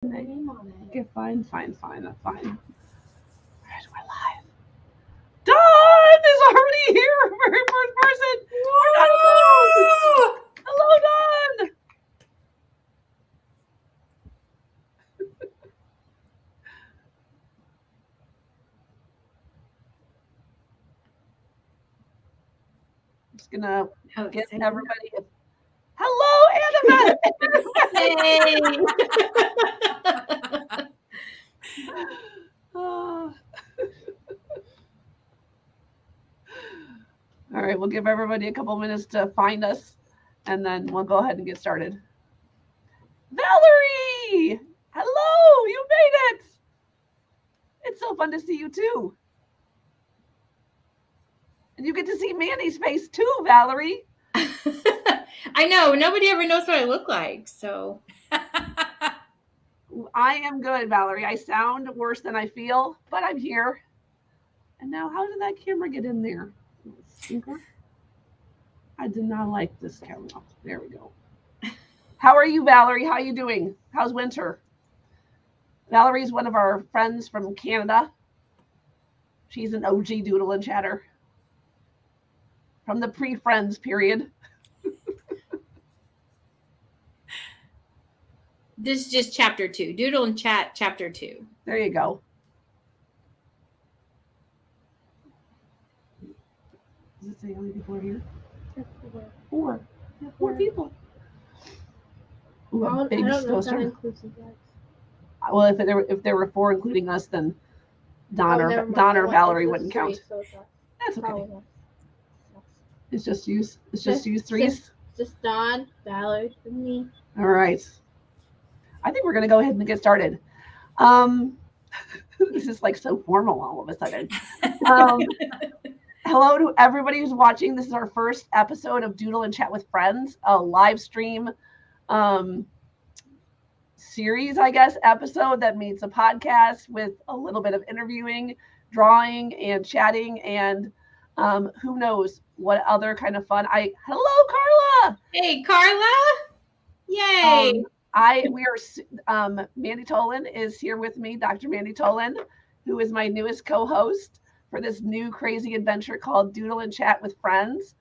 Okay, fine. That's fine. All right, we're live. Dawn is already here. Very first person. We're not alone. Hello, Dawn. I'm just gonna get everybody. Hello, Annabeth. Hey. All right, we'll give everybody a couple minutes to find us, and then we'll go ahead and get started. Valerie! Hello, you made it! It's so fun to see you too. And you get to see Mandi's face too, Valerie. I know, nobody ever knows what I look like, so. I am good, Valerie. I sound worse than I feel, but I'm here. And now, how did that camera get in there? I did not like this camera. There we go. How are you, Valerie? How are you doing? How's winter? Valerie's one of our friends from Canada. She's an OG Doodle and Chatter from the pre-Friends period. This is just chapter 2. Doodle and Chat, chapter 2. There you go. Does it say how many people are here? Four. Yeah, four people. Ooh, a big toaster. Well, if there were 4 including us, then Don or Valerie wouldn't count. That's okay. It's just you. It's just you threes. Just Don, Valerie, and me. All right. I think we're going to go ahead and get started. This is like so formal all of a sudden. Hello to everybody who's watching. This is our first episode of Doodle and Chat with Friends, a live stream series, I guess, episode that meets a podcast with a little bit of interviewing, drawing, and chatting, and who knows what other kind of fun. Hello, Carla. Hey, Carla. Yay. Mandi Tolen is here with me, Dr. Mandi Tolen, who is my newest co-host for this new crazy adventure called Doodle and Chat with Friends.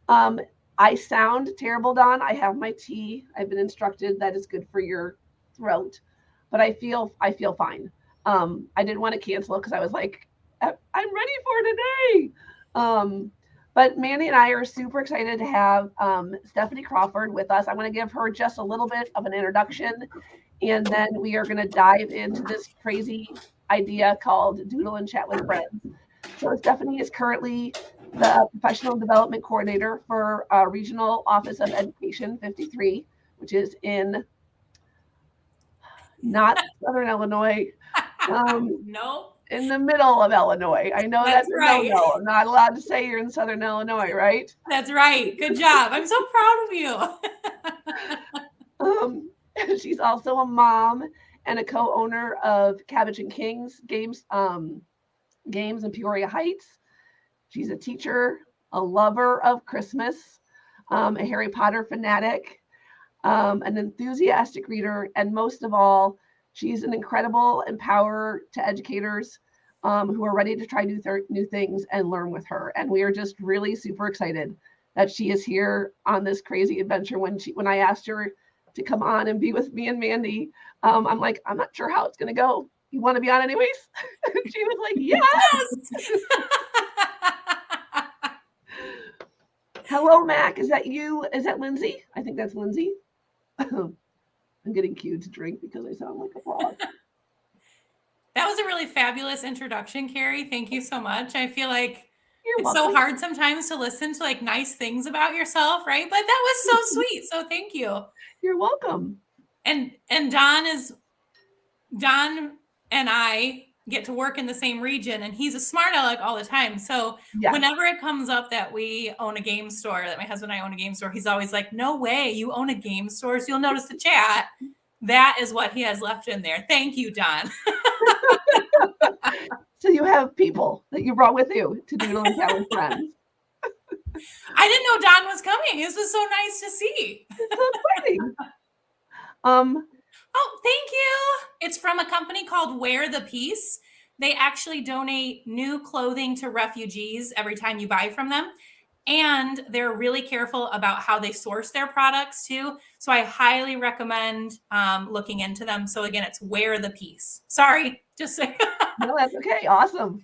I sound terrible, Don. I have my tea. I've been instructed that is good for your throat, but I feel fine. I didn't want to cancel because I was like, I'm ready for today. But Mandi and I are super excited to have Stefanie Crawford with us. I'm going to give her just a little bit of an introduction, and then we are going to dive into this crazy idea called Doodle and Chat with Friends. So Stefanie is currently the Professional Development Coordinator for Regional Office of Education 53, which is in not Southern Illinois. No. In the middle of Illinois. I know that's right. No, I'm not allowed to say you're in Southern Illinois, right? That's right. Good job. I'm so proud of you. She's also a mom and a co-owner of Cabbage and Kings Games in Peoria Heights. She's a teacher, a lover of Christmas, a Harry Potter fanatic, an enthusiastic reader, and most of all, she's an incredible empower to educators who are ready to try new things and learn with her. And we are just really super excited that she is here on this crazy adventure. When I asked her to come on and be with me and Mandi, I'm like, I'm not sure how it's going to go. You want to be on anyways? She was like, yes. Hello, Mac. Is that you? Is that Lindsay? I think that's Lindsay. I'm getting cued to drink because I sound like a frog. That was a really fabulous introduction, Carrie. Thank you so much. I feel like You're it's welcome. so hard sometimes to listen to like nice things about yourself, right? But that was so sweet. So thank you. You're welcome. And Don and I get to work in the same region, and he's a smart aleck all the time. So yes. Whenever it comes up that we own a game store, that my husband and I own a game store, he's always like, no way, you own a game store. So you'll notice the chat. That is what he has left in there. Thank you, Don. So you have people that you brought with you to Doodle and Chat with Friends. I didn't know Don was coming. This was so nice to see. It's so exciting. Oh, thank you. It's from a company called Wear the Peace. They actually donate new clothing to refugees every time you buy from them. And they're really careful about how they source their products too. So I highly recommend looking into them. So again, it's Wear the Peace. Sorry, just say. No, that's okay. Awesome.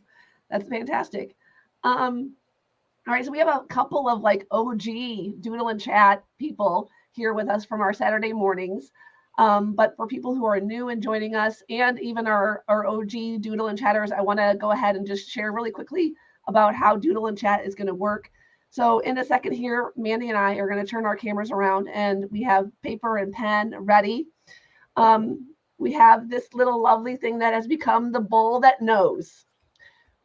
That's fantastic. All right, so we have a couple of like OG Doodle and Chat people here with us from our Saturday mornings. But for people who are new and joining us, and even our OG Doodle and Chatters, I want to go ahead and just share really quickly about how Doodle and Chat is going to work. So in a second here, Mandi and I are going to turn our cameras around, and we have paper and pen ready. We have this little lovely thing that has become the bowl that knows,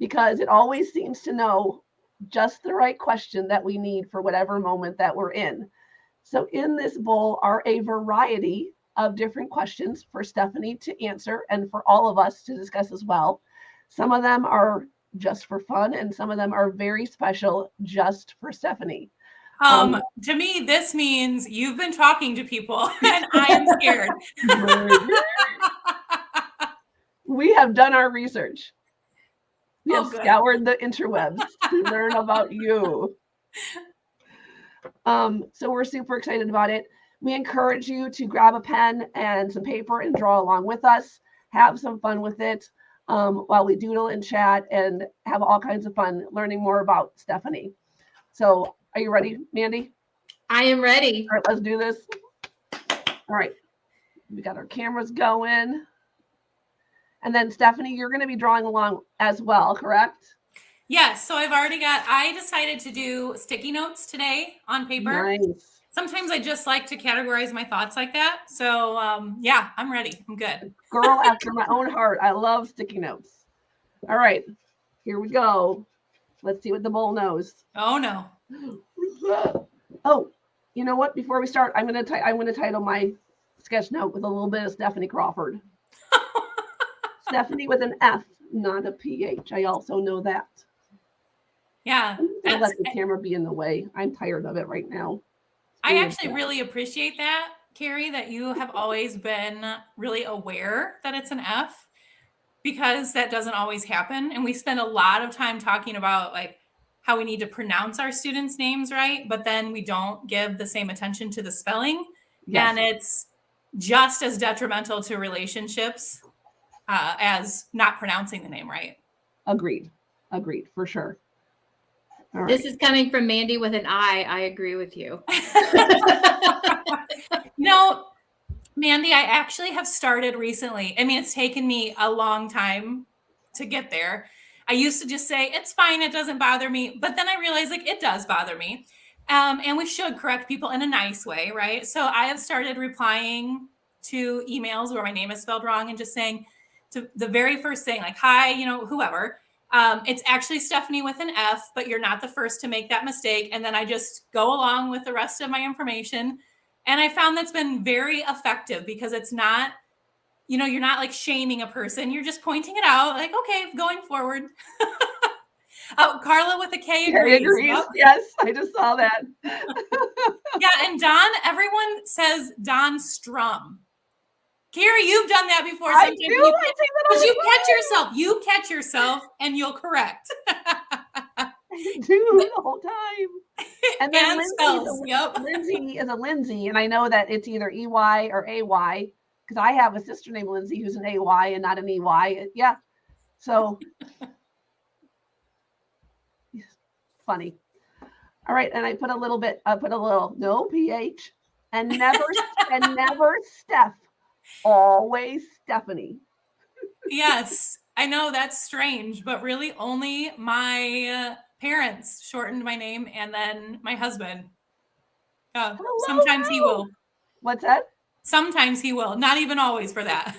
because it always seems to know just the right question that we need for whatever moment that we're in. So in this bowl are a variety of different questions for Stefanie to answer and for all of us to discuss as well. Some of them are just for fun, and some of them are very special just for Stefanie. To me, this means you've been talking to people and I am scared. We have done our research. We have scoured the interwebs to learn about you. So we're super excited about it. We encourage you to grab a pen and some paper and draw along with us. Have some fun with it while we doodle and chat and have all kinds of fun learning more about Stefanie. So are you ready, Mandi? I am ready. All right, let's do this. All right, we got our cameras going. And then Stefanie, you're going to be drawing along as well, correct? Yes. So I decided to do sticky notes today on paper. Nice. Sometimes I just like to categorize my thoughts like that. So yeah, I'm ready. I'm good. Girl after my own heart. I love sticky notes. All right, here we go. Let's see what the bowl knows. Oh no. Oh, you know what? Before we start, I'm going to title my sketch note with a little bit of Stefanie Crawford. Stefanie with an F, not a PH. I also know that. Yeah. I'll let the camera be in the way. I'm tired of it right now. I actually really appreciate that, Carrie, that you have always been really aware that it's an F, because that doesn't always happen. And we spend a lot of time talking about like how we need to pronounce our students' names right, but then we don't give the same attention to the spelling. Yes. And it's just as detrimental to relationships as not pronouncing the name right. Agreed, for sure. All right. This is coming from Mandi with an I. I agree with you. No, Mandi, I actually have started recently. I mean, it's taken me a long time to get there. I used to just say, it's fine, it doesn't bother me. But then I realized like it does bother me. And we should correct people in a nice way, right? So I have started replying to emails where my name is spelled wrong and just saying to the very first thing, like, hi, whoever. It's actually Stefanie with an F, but you're not the first to make that mistake. And then I just go along with the rest of my information. And I found that's been very effective, because it's not, you're not like shaming a person. You're just pointing it out like, okay, going forward. Oh, Carla with a K agrees. Yep. Yes, I just saw that. Yeah, and Don, everyone says Don Strum. Carrie, you've done that before. I do. You catch yourself and you'll correct. I do the whole time. And then Lindsay is a Lindsay, and I know that it's either EY or AY, because I have a sister named Lindsay who's an AY and not an EY. Yeah. So funny. All right, and I put a little no PH and never Steph. Always Stefanie. Yes, I know that's strange, but really only my parents shortened my name, and then my husband. Sometimes he will. What's that? Sometimes he will. Not even always for that.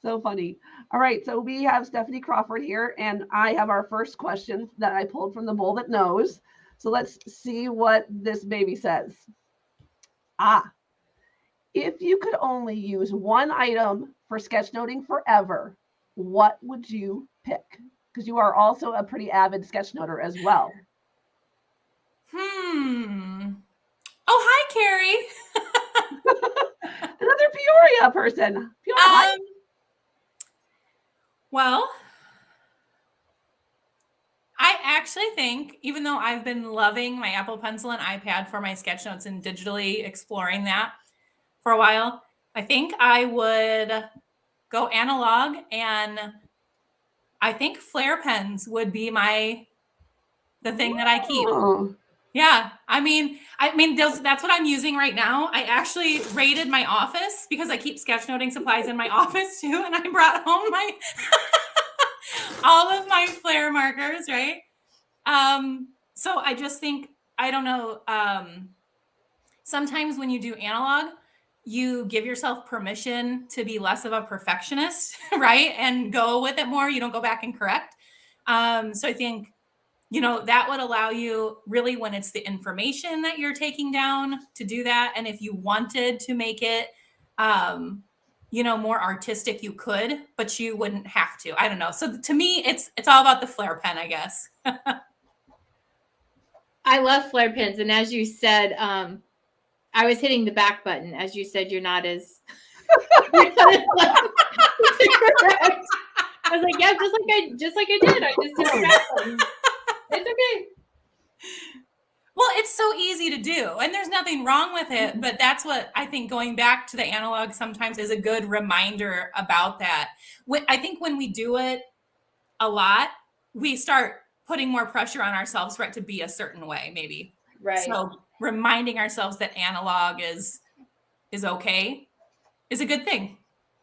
So funny. All right, so we have Stefanie Crawford here, and I have our first question that I pulled from the bowl that knows. So let's see what this baby says. If you could only use one item for sketchnoting forever, what would you pick? Because you are also a pretty avid sketchnoter as well. Oh, hi, Carrie. Isn't Peoria person. Peoria Heights. Well, I actually think, even though I've been loving my Apple Pencil and iPad for my sketch notes and digitally exploring that for a while, I think I would go analog, and I think flare pens would be the thing that I keep. Oh. Yeah, I mean, that's what I'm using right now. I actually raided my office because I keep sketchnoting supplies in my office too, and I brought home my all of my flare markers, right? So I just think, I don't know, sometimes when you do analog, you give yourself permission to be less of a perfectionist, right? And go with it more. You don't go back and correct. So I think, that would allow you really, when it's the information that you're taking down, to do that. And if you wanted to make it, more artistic, you could, but you wouldn't have to. I don't know. So to me, it's all about the flare pen, I guess. I love flare pens. And as you said, I was hitting the back button. As you said, you're not as correct. I was like, yeah, just like I did. I just hit the back button. It's okay. Well, it's so easy to do, and there's nothing wrong with it, but that's what I think, going back to the analog sometimes is a good reminder about that. I think when we do it a lot, we start putting more pressure on ourselves for it to be a certain way, maybe. Right. So reminding ourselves that analog is okay is a good thing.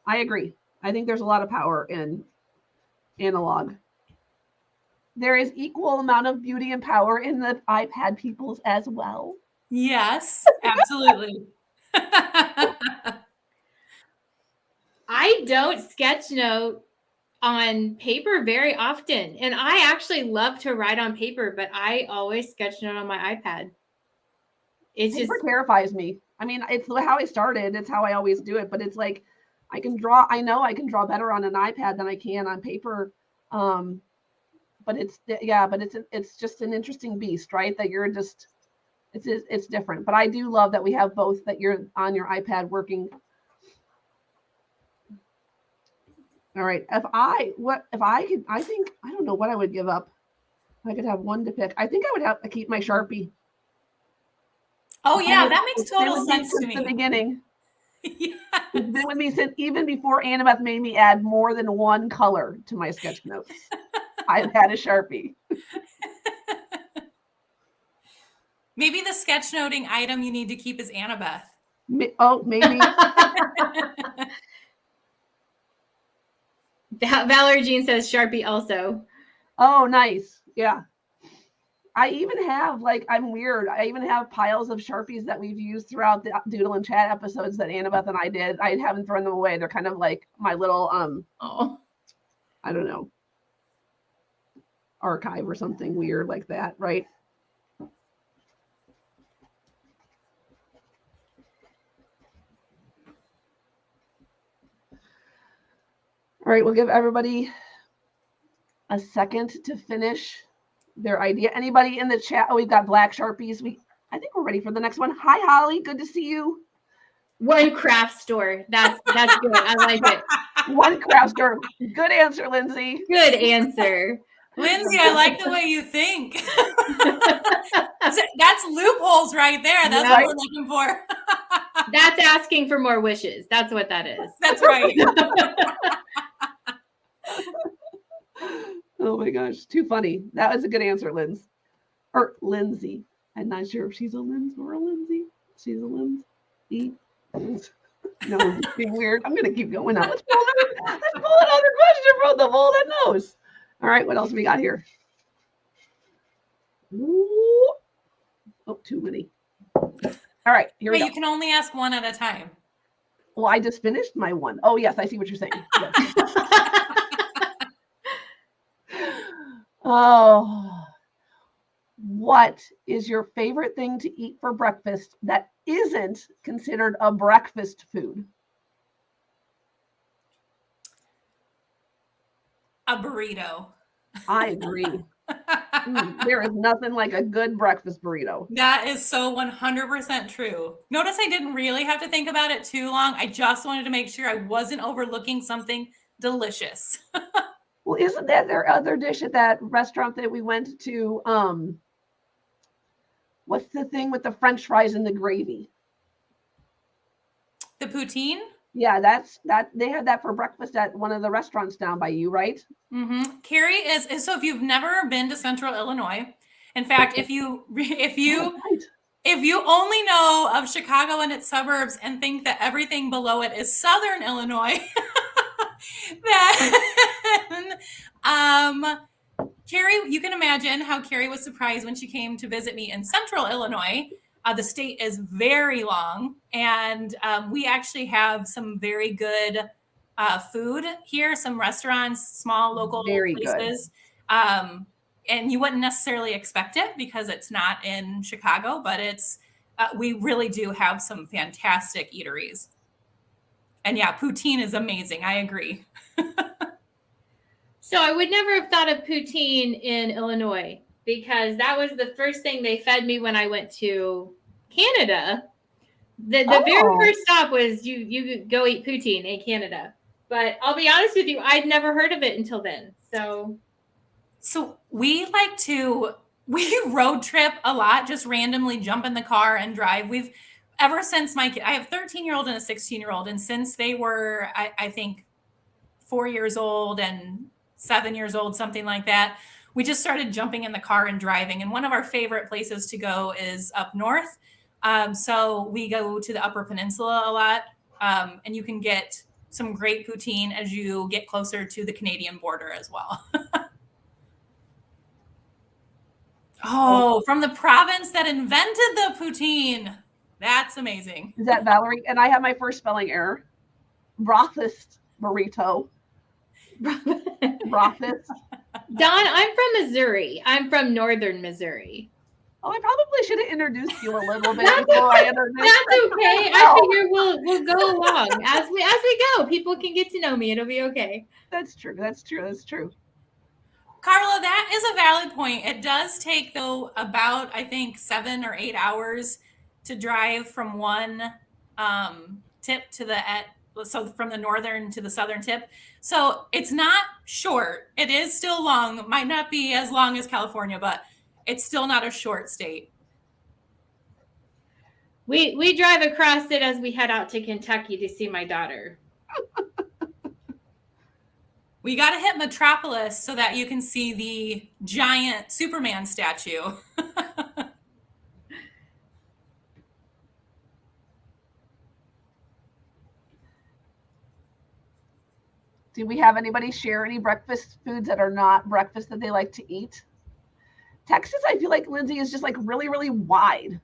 I agree. I think there's a lot of power in analog. There is equal amount of beauty and power in the iPad peoples as well. Yes, absolutely. I don't sketch note on paper very often. And I actually love to write on paper, but I always sketch note on my iPad. Paper terrifies me. I mean, it's how I started. It's how I always do it. But it's like, I know I can draw better on an iPad than I can on paper. But it's just an interesting beast, right? That you're just, it's different. But I do love that we have both, that you're on your iPad working. All right. I don't know what I would give up. I could have one to pick. I think I would have to keep my Sharpie. Oh yeah, that makes total sense to me. Since the beginning. Yes. It's been with me since even before Annabeth made me add more than one color to my sketch notes. I've had a Sharpie. Maybe the sketchnoting item you need to keep is Annabeth. Oh, maybe. Valerie Jean says Sharpie also. Oh, nice. Yeah. I even have, I'm weird. I even have piles of Sharpies that we've used throughout the Doodle and Chat episodes that Annabeth and I did. I haven't thrown them away. They're kind of like my little, I don't know, archive or something weird like that, right? All right, we'll give everybody a second to finish their idea. Anybody in the chat? Oh, we've got black Sharpies. I think we're ready for the next one. Hi, Holly. Good to see you. One craft store. That's good. I like it. One craft store. Good answer, Lindsay. Good answer. Lindsay, I like the way you think. That's loopholes right there. That's what we're looking for. That's asking for more wishes. That's what that is. That's right. Oh my gosh, too funny. That was a good answer, Linz. Or Lindsay. I'm not sure if she's a Linz or a Lindsay. She's a Lindsay. No, it's being weird. I'm gonna keep going now. Let's pull another question from the bowl that knows. All right, what else we got here? Ooh. Oh, too many. All right, here we go. You can only ask one at a time. Well, I just finished my one. Oh, yes, I see what you're saying. Yes. Oh, what is your favorite thing to eat for breakfast that isn't considered a breakfast food? A burrito. I agree. There is nothing like a good breakfast burrito. That is so 100% true. Notice I didn't really have to think about it too long. I just wanted to make sure I wasn't overlooking something delicious. Well, isn't that their other dish at that restaurant that we went to? What's the thing with the French fries and the gravy? The poutine? Yeah, that's that. They had that for breakfast at one of the restaurants down by you, right? Mm-hmm. Carrie is so. If you've never been to Central Illinois, in fact, if you only know of Chicago and its suburbs and think that everything below it is Southern Illinois, then Carrie, you can imagine how Carrie was surprised when she came to visit me in Central Illinois. The state is very long, and we actually have some very good food here, some restaurants, small local places. And you wouldn't necessarily expect it because it's not in Chicago, but it's we really do have some fantastic eateries. And yeah, poutine is amazing. I agree. So I would never have thought of poutine in Illinois because that was the first thing they fed me when I went to Canada. The very first stop was you go eat poutine in Canada. But I'll be honest with you, I'd never heard of it until then. So we road trip a lot, just randomly jump in the car and drive. We've ever since I have a 13-year-old and a 16-year-old. And since they were, I think 4 years old and 7 years old, something like that, we just started jumping in the car and driving. And one of our favorite places to go is up north. So we go to the Upper Peninsula a lot. And you can get some great poutine as you get closer to the Canadian border as well. From the province that invented the poutine. That's amazing. Is that Valerie? And I have my first spelling error. Rothist burrito. Rothist. Don, I'm from Missouri. I'm from northern Missouri. Oh, I probably should have introduced you a little bit before I introduced That's okay. I figure we'll go along as we go. People can get to know me. It'll be okay. That's true. That's true. Carla, that is a valid point. It does take, though, about, I think, 7 or 8 hours to drive from one tip to from the northern to the southern tip. So it's not short. It is still long. It might not be as long as California, but it's still not a short state. We drive across it as we head out to Kentucky to see my daughter. We got to hit Metropolis so that you can see the giant Superman statue. Do we have anybody share any breakfast foods that are not breakfast that they like to eat? Texas, I feel like, Lindsay, is just like really, really wide.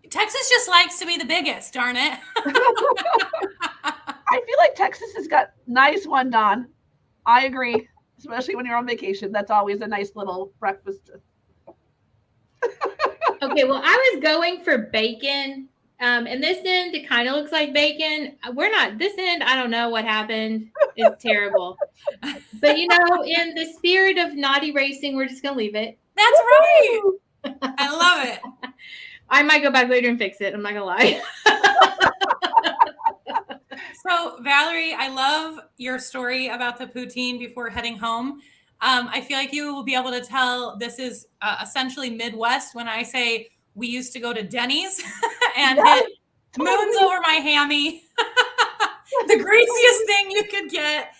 Texas just likes to be the biggest, darn it. I feel like Texas has got nice one, Don. I agree, especially when you're on vacation. That's always a nice little breakfast. Okay, well, I was going for bacon. And this end, it kind of looks like bacon. We're not, this end, I don't know what happened. It's terrible. But, in the spirit of naughty racing, we're just going to leave it. That's right. I love it. I might go back later and fix it. I'm not going to lie. So, Valerie, I love your story about the poutine before heading home. I feel like you will be able to tell this is essentially Midwest when I say we used to go to Denny's and hit moons over my hammy. The greasiest thing you could get.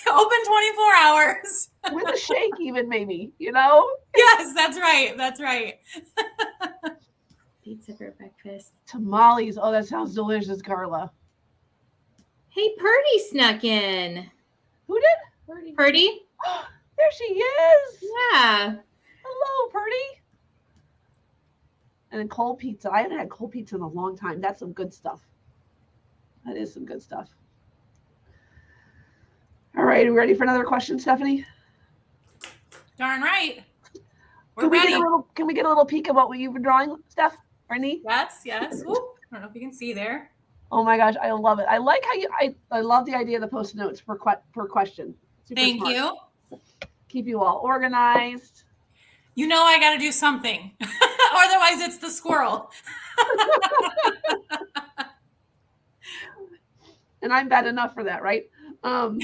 Open 24 hours. With a shake even, maybe, Yes, that's right. That's right. Pizza for breakfast. Tamales. Oh, that sounds delicious, Carla. Hey, Purdy snuck in. Who did? Purdy. There she is. Yeah. Hello, Purdy. And then cold pizza. I haven't had cold pizza in a long time. That's some good stuff. That is some good stuff. All right. Are we ready for another question, Stefanie? Darn right. Can we get a little peek of what you've been drawing, Steph? Or Nee? Yes. Ooh, I don't know if you can see there. Oh my gosh, I love it. I like how I love the idea of the post-it notes per question. Super Thank smart. you. keep you all organized. You know I got to do something. Otherwise, it's the squirrel. And I'm bad enough for that, right? All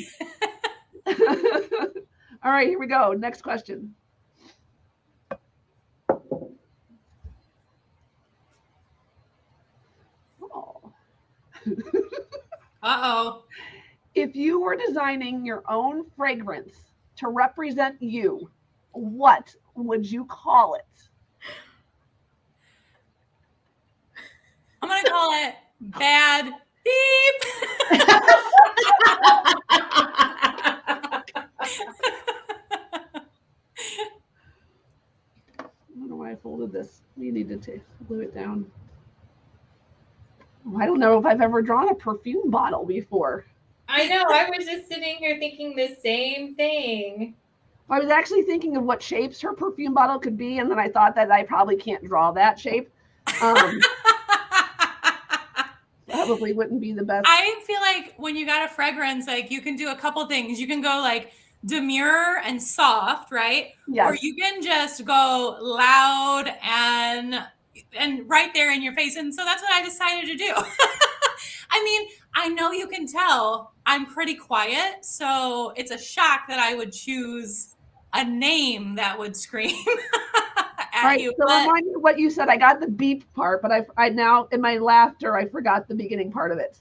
right, here we go. Next question. Oh. Uh-oh. If you were designing your own fragrance to represent you, what would you call it? I'm going to call it Bad Beep. I don't know why I folded this. We need to glue it down. I don't know if I've ever drawn a perfume bottle before. I know. I was just sitting here thinking the same thing. I was actually thinking of what shapes her perfume bottle could be, and then I thought that I probably can't draw that shape. Probably wouldn't be the best. I feel like when you got a fragrance, like you can do a couple things. You can go like demure and soft, right? Yes. Or you can just go loud and right there in your face. And so that's what I decided to do. I mean, I know you can tell I'm pretty quiet, so it's a shock that I would choose a name that would scream at right, you. So remind me what you said. I got the beep part, but I now in my laughter I forgot the beginning part of it.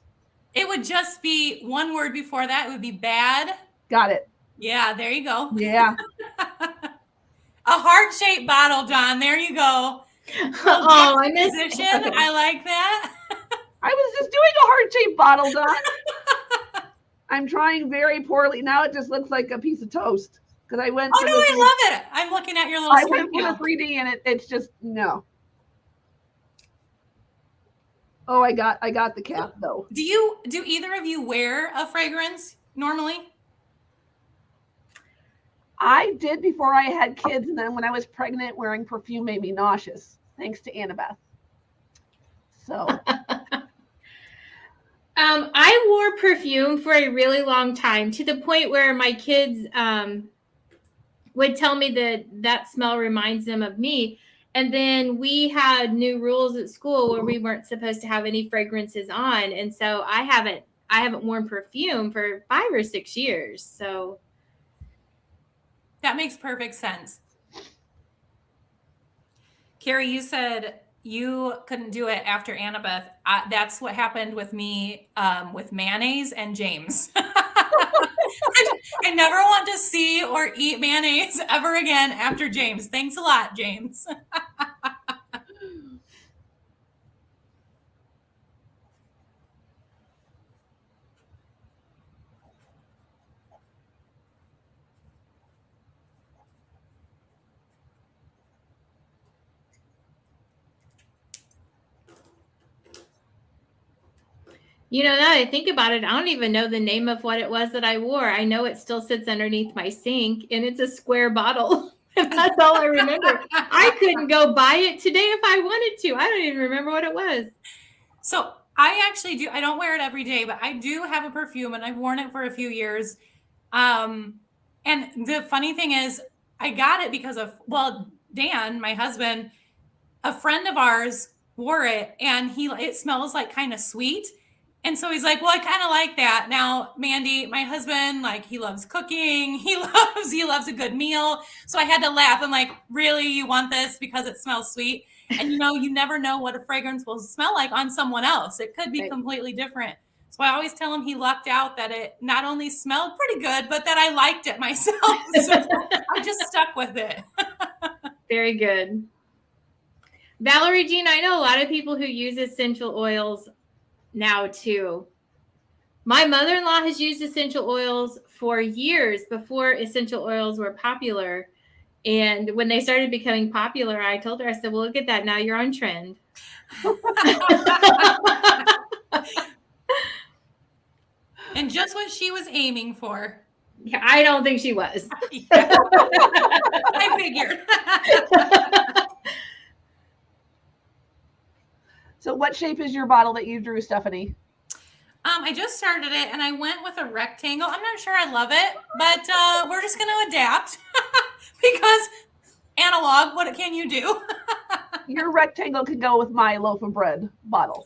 It would just be one word before that. It would be bad. Got it. Yeah, there you go. Yeah. A heart-shaped bottle, John. There you go. Oh, I missed position. I like that. I was just doing a heart-shaped bottle, Don. I'm trying very poorly. Now it just looks like a piece of toast. Because I went. Oh no, I love it. I'm looking at your little screen. I went for the 3D and it's just no. Oh, I got the cap though. Do either of you wear a fragrance normally? I did before I had kids, and then when I was pregnant, wearing perfume made me nauseous. Thanks to Annabeth. So. I wore perfume for a really long time, to the point where my kids would tell me that smell reminds them of me. And then we had new rules at school where we weren't supposed to have any fragrances on. And so I haven't worn perfume for 5 or 6 years. So that makes perfect sense. Carrie, you said you couldn't do it after Annabeth. That's what happened with me with mayonnaise and James. I never want to see or eat mayonnaise ever again after James. Thanks a lot, James. You know, now that I think about it, I don't even know the name of what it was that I wore. I know it still sits underneath my sink, and it's a square bottle. That's all I remember. I couldn't go buy it today if I wanted to. I don't even remember what it was. So I actually do. I don't wear it every day, but I do have a perfume, and I've worn it for a few years. And the funny thing is, I got it because of, well, Dan, my husband, a friend of ours wore it, and it smells like kind of sweet. And so he's like, well, I kind of like that. Now, Mandi, my husband, like, he loves cooking. He loves a good meal. So I had to laugh. I'm like, really? You want this because it smells sweet? And you never know what a fragrance will smell like on someone else. It could be completely different. So I always tell him he lucked out that it not only smelled pretty good, but that I liked it myself. So I just stuck with it. Very good. Valerie Jean, I know a lot of people who use essential oils now too. My mother-in-law has used essential oils for years before essential oils were popular. And when they started becoming popular, I told her, I said, well, look at that. Now you're on trend. And just what she was aiming for. Yeah, I don't think she was. I figured. So what shape is your bottle that you drew, Stefanie? I just started it and I went with a rectangle. I'm not sure I love it, but we're just going to adapt because analog, what can you do? Your rectangle can go with my loaf of bread bottle.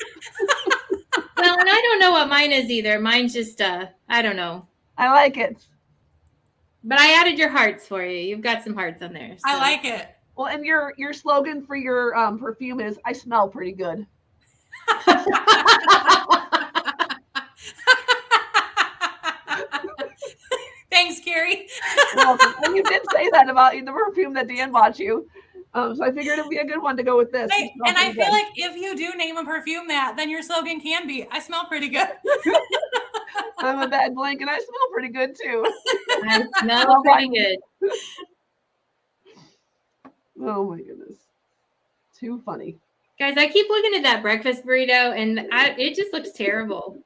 Well, and I don't know what mine is either. Mine's just, I don't know. I like it. But I added your hearts for you. You've got some hearts on there. So. I like it. Well, and your slogan for your perfume is, I smell pretty good. Thanks, Carrie. Well, and you did say that about the perfume that Dan bought you. So I figured it'd be a good one to go with this. Hey, and I feel like if you do name a perfume that, then your slogan can be, I smell pretty good. I'm a bad blank and I smell pretty good too. I smell pretty good. Oh my goodness. Too funny. Guys, I keep looking at that breakfast burrito and it just looks terrible.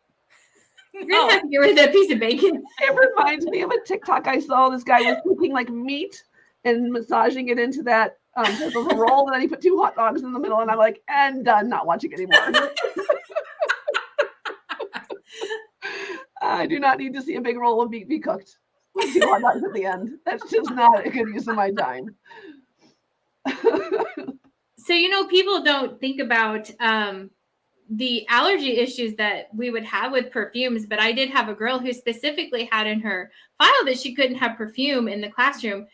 You're going to have to get rid of that piece of bacon. It reminds me of a TikTok I saw. This guy was cooking like meat and massaging it into that type of a roll. And then he put 2 hot dogs in the middle. And I'm like, and done, not watching anymore. I do not need to see a big roll of meat be cooked with 2 hot dogs at the end. That's just not a good use of my time. So, people don't think about the allergy issues that we would have with perfumes, but I did have a girl who specifically had in her file that she couldn't have perfume in the classroom.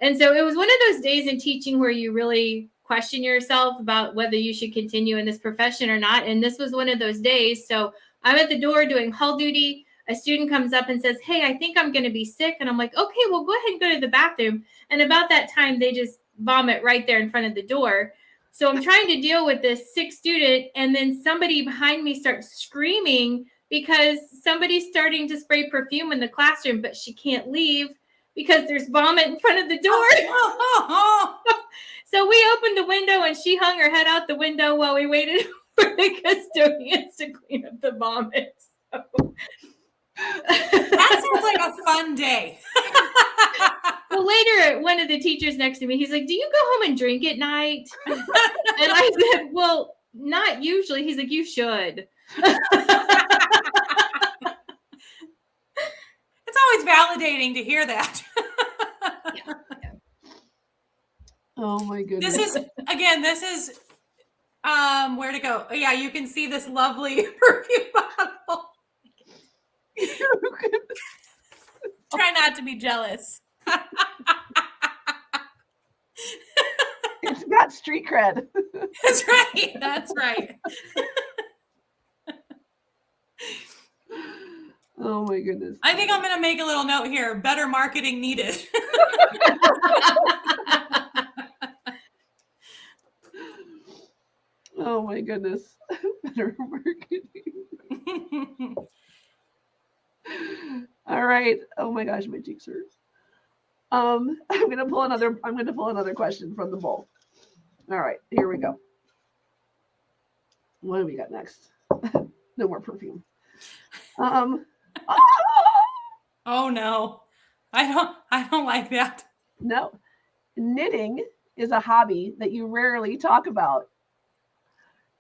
And so it was one of those days in teaching where you really question yourself about whether you should continue in this profession or not. And this was one of those days. So I'm at the door doing hall duty. A student comes up and says, hey, I think I'm going to be sick. And I'm like, okay, well, go ahead and go to the bathroom. And about that time, they just vomit right there in front of the door. So I'm trying to deal with this sick student, and then somebody behind me starts screaming because somebody's starting to spray perfume in the classroom, but she can't leave because there's vomit in front of the door. So we opened the window, and she hung her head out the window while we waited for the custodians to clean up the vomit. So. That sounds like a fun day. Well, later, one of the teachers next to me, he's like, do you go home and drink at night? And I said, well, not usually. He's like, you should. It's always validating to hear that. Oh my goodness. This is where to go. Oh, yeah, you can see this lovely perfume bottle. Try not to be jealous. It's got street cred. That's right. That's right. Oh my goodness. I think I'm going to make a little note here. Better marketing needed. Oh my goodness. Better marketing. All right. Oh my gosh, my cheeks hurt. I'm gonna pull another question from the bowl. All right, here we go. What do we got next? No more perfume. Oh no. I don't like that. No. Knitting is a hobby that you rarely talk about.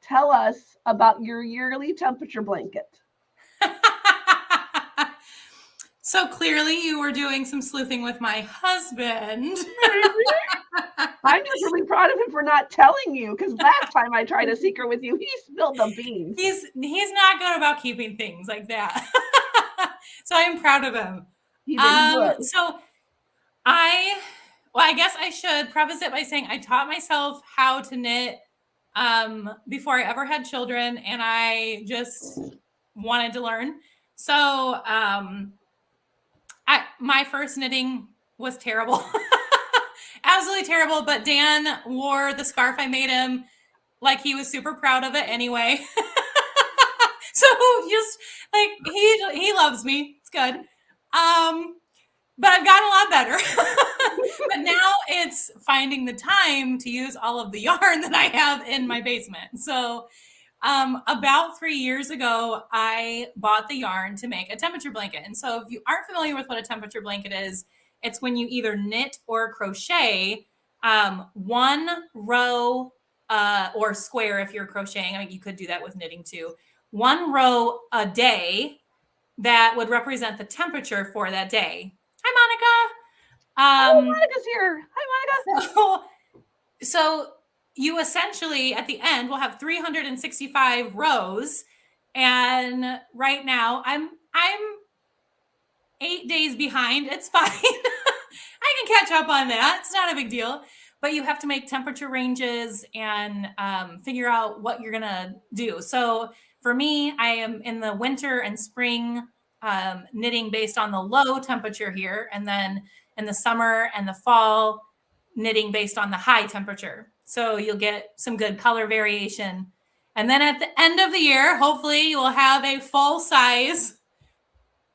Tell us about your yearly temperature blanket. So clearly you were doing some sleuthing with my husband. I'm just really proud of him for not telling you, because last time I tried a secret with you, he spilled the beans. He's not good about keeping things like that. So I'm proud of him. He did good. So I guess I should preface it by saying I taught myself how to knit before I ever had children, and I just wanted to learn. So my first knitting was terrible. Absolutely terrible. But Dan wore the scarf I made him like he was super proud of it anyway. So just like he loves me. It's good. But I've gotten a lot better. But now it's finding the time to use all of the yarn that I have in my basement. So about 3 years ago, I bought the yarn to make a temperature blanket. And so if you aren't familiar with what a temperature blanket is, it's when you either knit or crochet one row or square if you're crocheting. I mean, you could do that with knitting too. one row a day that would represent the temperature for that day. Hi, Monica. Monica's here. Hi, Monica. So you essentially at the end will have 365 rows, and right now I'm 8 days behind. It's fine. I can catch up on that. It's not a big deal. But you have to make temperature ranges and figure out what you're gonna do. So for me, I am in the winter and spring knitting based on the low temperature here, and then in the summer and the fall knitting based on the high temperature. So you'll get some good color variation. And then at the end of the year, hopefully you will have a full size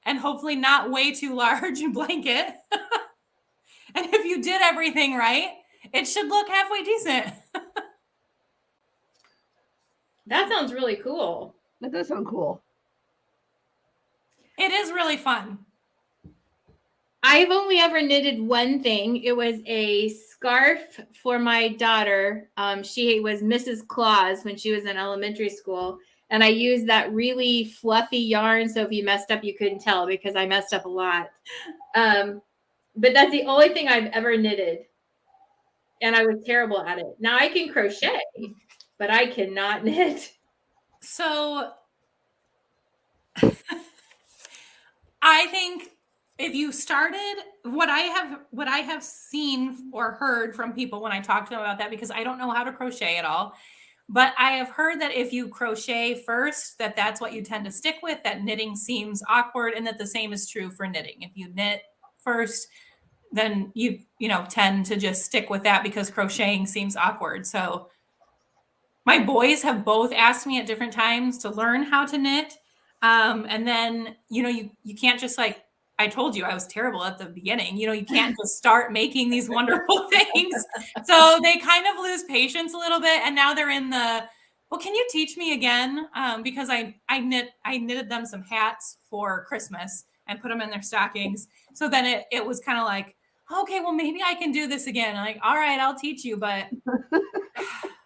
and hopefully not way too large blanket. And if you did everything right, it should look halfway decent. That sounds really cool. That does sound cool. It is really fun. I've only ever knitted one thing. It was a scarf for my daughter. She was Mrs. Claus when she was in elementary school. And I used that really fluffy yarn. So if you messed up, you couldn't tell because I messed up a lot. But that's the only thing I've ever knitted. And I was terrible at it. Now I can crochet, but I cannot knit. So I think if you started, what I have seen or heard from people when I talk to them about that, because I don't know how to crochet at all, but I have heard that if you crochet first, that's what you tend to stick with, that knitting seems awkward, and that the same is true for knitting. If you knit first, then you tend to just stick with that because crocheting seems awkward. So my boys have both asked me at different times to learn how to knit. And then, you can't just I told you I was terrible at the beginning. You can't just start making these wonderful things. So they kind of lose patience a little bit. And now they're in well, can you teach me again? Because I knitted them some hats for Christmas and put them in their stockings. So then it was kind of like, okay, well, maybe I can do this again. I'm like, all right, I'll teach you, but I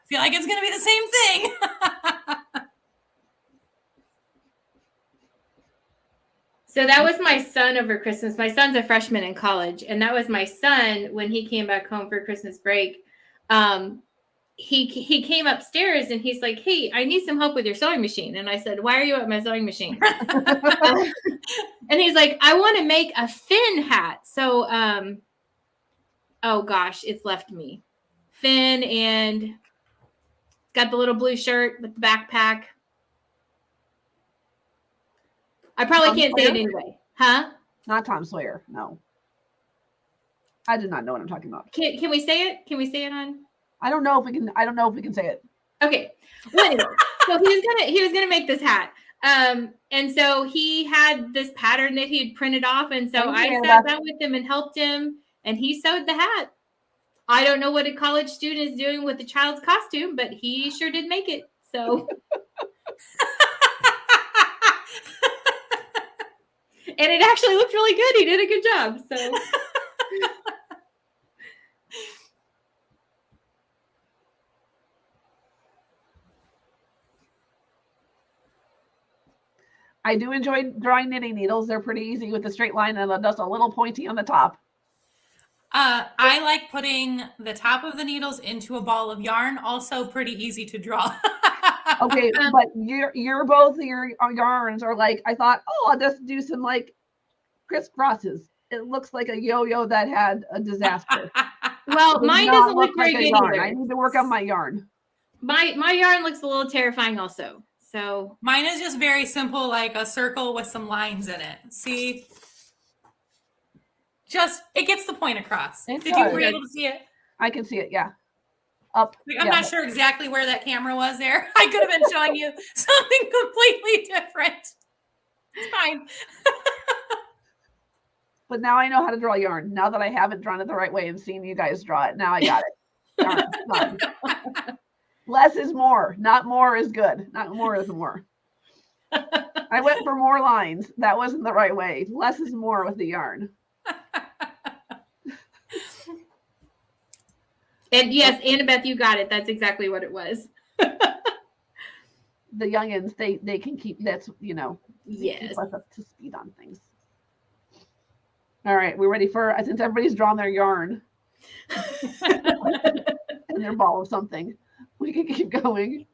feel like it's going to be the same thing. So that was my son over Christmas. My son's a freshman in college, and that was my son when he came back home for Christmas break. He came upstairs and he's like, "Hey, I need some help with your sewing machine." And I said, "Why are you at my sewing machine?" And he's like, "I want to make a fin hat." So, oh gosh, it's left me. Fin, and it's got the little blue shirt with the backpack. I probably can't say it anyway. Huh? Not Tom Sawyer. No. I did not know what I'm talking about. Can we say it? Can we say it on? I don't know if we can say it. Okay. Well, anyway, so he was gonna make this hat. And so he had this pattern that he had printed off, and so I sat down with him and helped him, and he sewed the hat. I don't know what a college student is doing with a child's costume, but he sure did make it. So. And it actually looked really good. He did a good job. So. I do enjoy drawing knitting needles. They're pretty easy with the straight line and just a little pointy on the top. I like putting the top of the needles into a ball of yarn. Also pretty easy to draw. Okay, but your yarns are like, I thought, oh, I'll just do some crisscrosses. It looks like a yo-yo that had a disaster. Well, mine doesn't look very good either. I need to work on my yarn. My yarn looks a little terrifying also. So mine is just very simple, like a circle with some lines in it. See? Just, it gets the point across. Were you able to see it? I can see it, yeah. Up. I'm not sure exactly where that camera was there. I could have been showing you something completely different. It's fine. But now I know how to draw yarn. Now that I haven't drawn it the right way and seen you guys draw it, now I got it. Yarn, less is more. Not more is good. Not more is more. I went for more lines. That wasn't the right way. Less is more with the yarn. And yes, Annabeth, you got it. That's exactly what it was. the youngins, they can keep, that's, you know, Yes. keep us up to speed on things. All right, we're ready for, since everybody's drawn their yarn and their ball of something, we can keep going.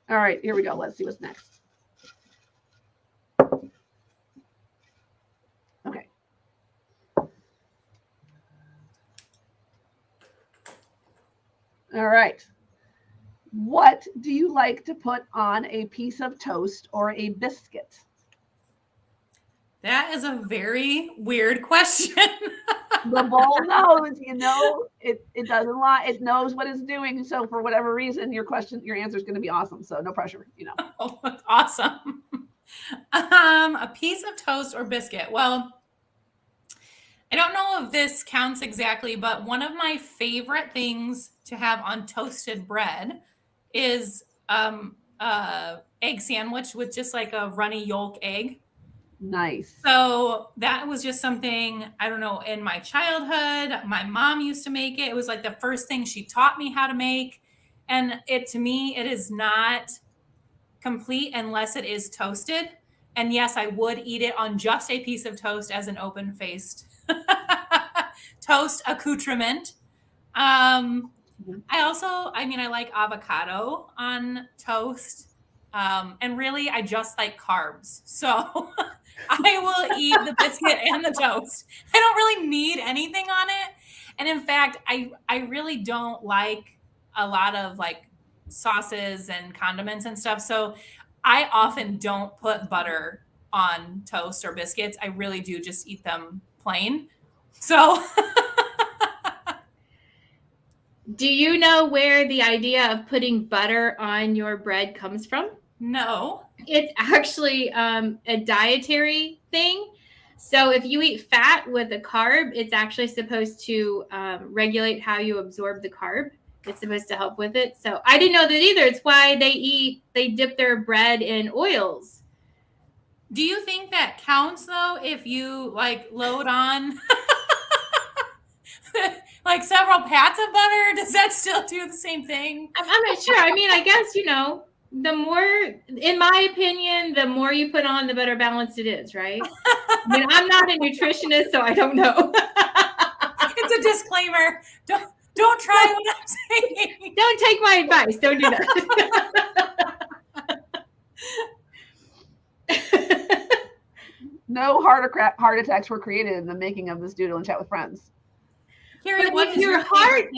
All right, here we go. Let's see what's next. Okay. All right. What do you like to put on a piece of toast or a biscuit? That is a very weird question. The bowl knows, you know, it doesn't lie. It knows what it's doing. So for whatever reason, your answer is going to be awesome. So no pressure, you know. Oh, that's awesome. A piece of toast or biscuit. Well, I don't know if this counts exactly, but one of my favorite things to have on toasted bread is egg sandwich with just like a runny yolk egg. Nice. So that was just something, I don't know, in my childhood, my mom used to make it. It was like the first thing she taught me how to make. And to me, it is not complete unless it is toasted. And yes, I would eat it on just a piece of toast as an open-faced toast accoutrement. I like avocado on toast. And really, I just like carbs. So I will eat the biscuit and the toast. I don't really need anything on it. And in fact, I really don't like a lot of like sauces and condiments and stuff. So I often don't put butter on toast or biscuits. I really do just eat them plain. So do you know where the idea of putting butter on your bread comes from? No. It's actually a dietary thing. So if you eat fat with a carb, it's actually supposed to regulate how you absorb the carb. It's supposed to help with it. So I didn't know that either. It's why they dip their bread in oils. Do you think that counts though if you like load on like several pats of butter? Does that still do the same thing? I'm not sure. I mean, I guess, you know, the more, in my opinion, the more you put on, the better balanced it is, right? I mean, I'm not a nutritionist, so I don't know. It's a disclaimer. Don't try what I'm saying. Don't take my advice. Don't do that. No heart attacks were created in the making of this Doodle and Chat with Friends. Carrie, but if your heart,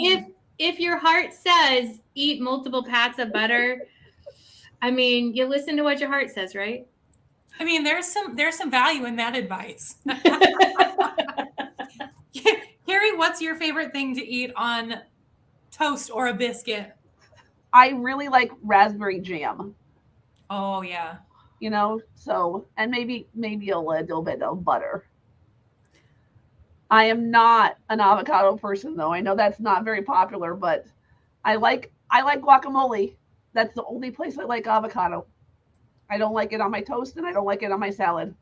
if your heart says eat multiple pats of butter, I mean, you listen to what your heart says, right? I mean, there's some value in that advice. Carrie, what's your favorite thing to eat on toast or a biscuit? I really like raspberry jam. Oh yeah. You know, so, and maybe a little bit of butter. I am not an avocado person though. I know that's not very popular, but I like guacamole. That's the only place I like avocado. I don't like it on my toast and I don't like it on my salad.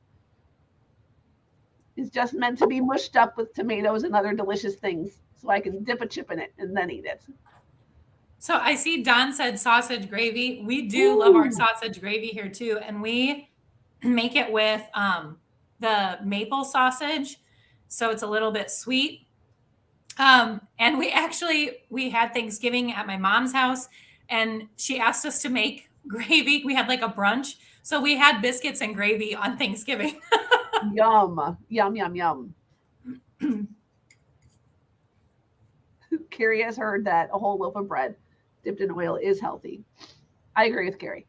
It's just meant to be mushed up with tomatoes and other delicious things so I can dip a chip in it and then eat it. So I see Don said sausage gravy. We do love our sausage gravy here too. And we make it with the maple sausage. So it's a little bit sweet. And we had Thanksgiving at my mom's house and she asked us to make gravy. We had like a brunch. So we had biscuits and gravy on Thanksgiving. Yum, yum, yum, yum. Carrie has heard that a whole loaf of bread dipped in oil is healthy. I agree with Carrie.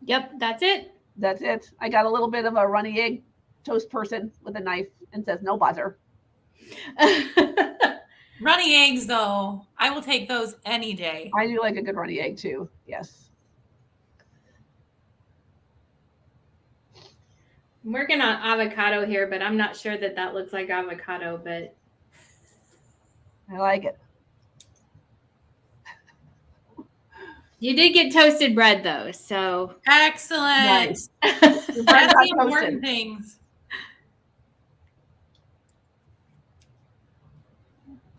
Yep, that's it. That's it. I got a little bit of a runny egg toast person with a knife and says no butter. Runny eggs, though, I will take those any day. I do like a good runny egg too. Yes. I'm working on avocado here, but I'm not sure that looks like avocado, but I like it. You did get toasted bread though, so excellent. Nice. That's the important things.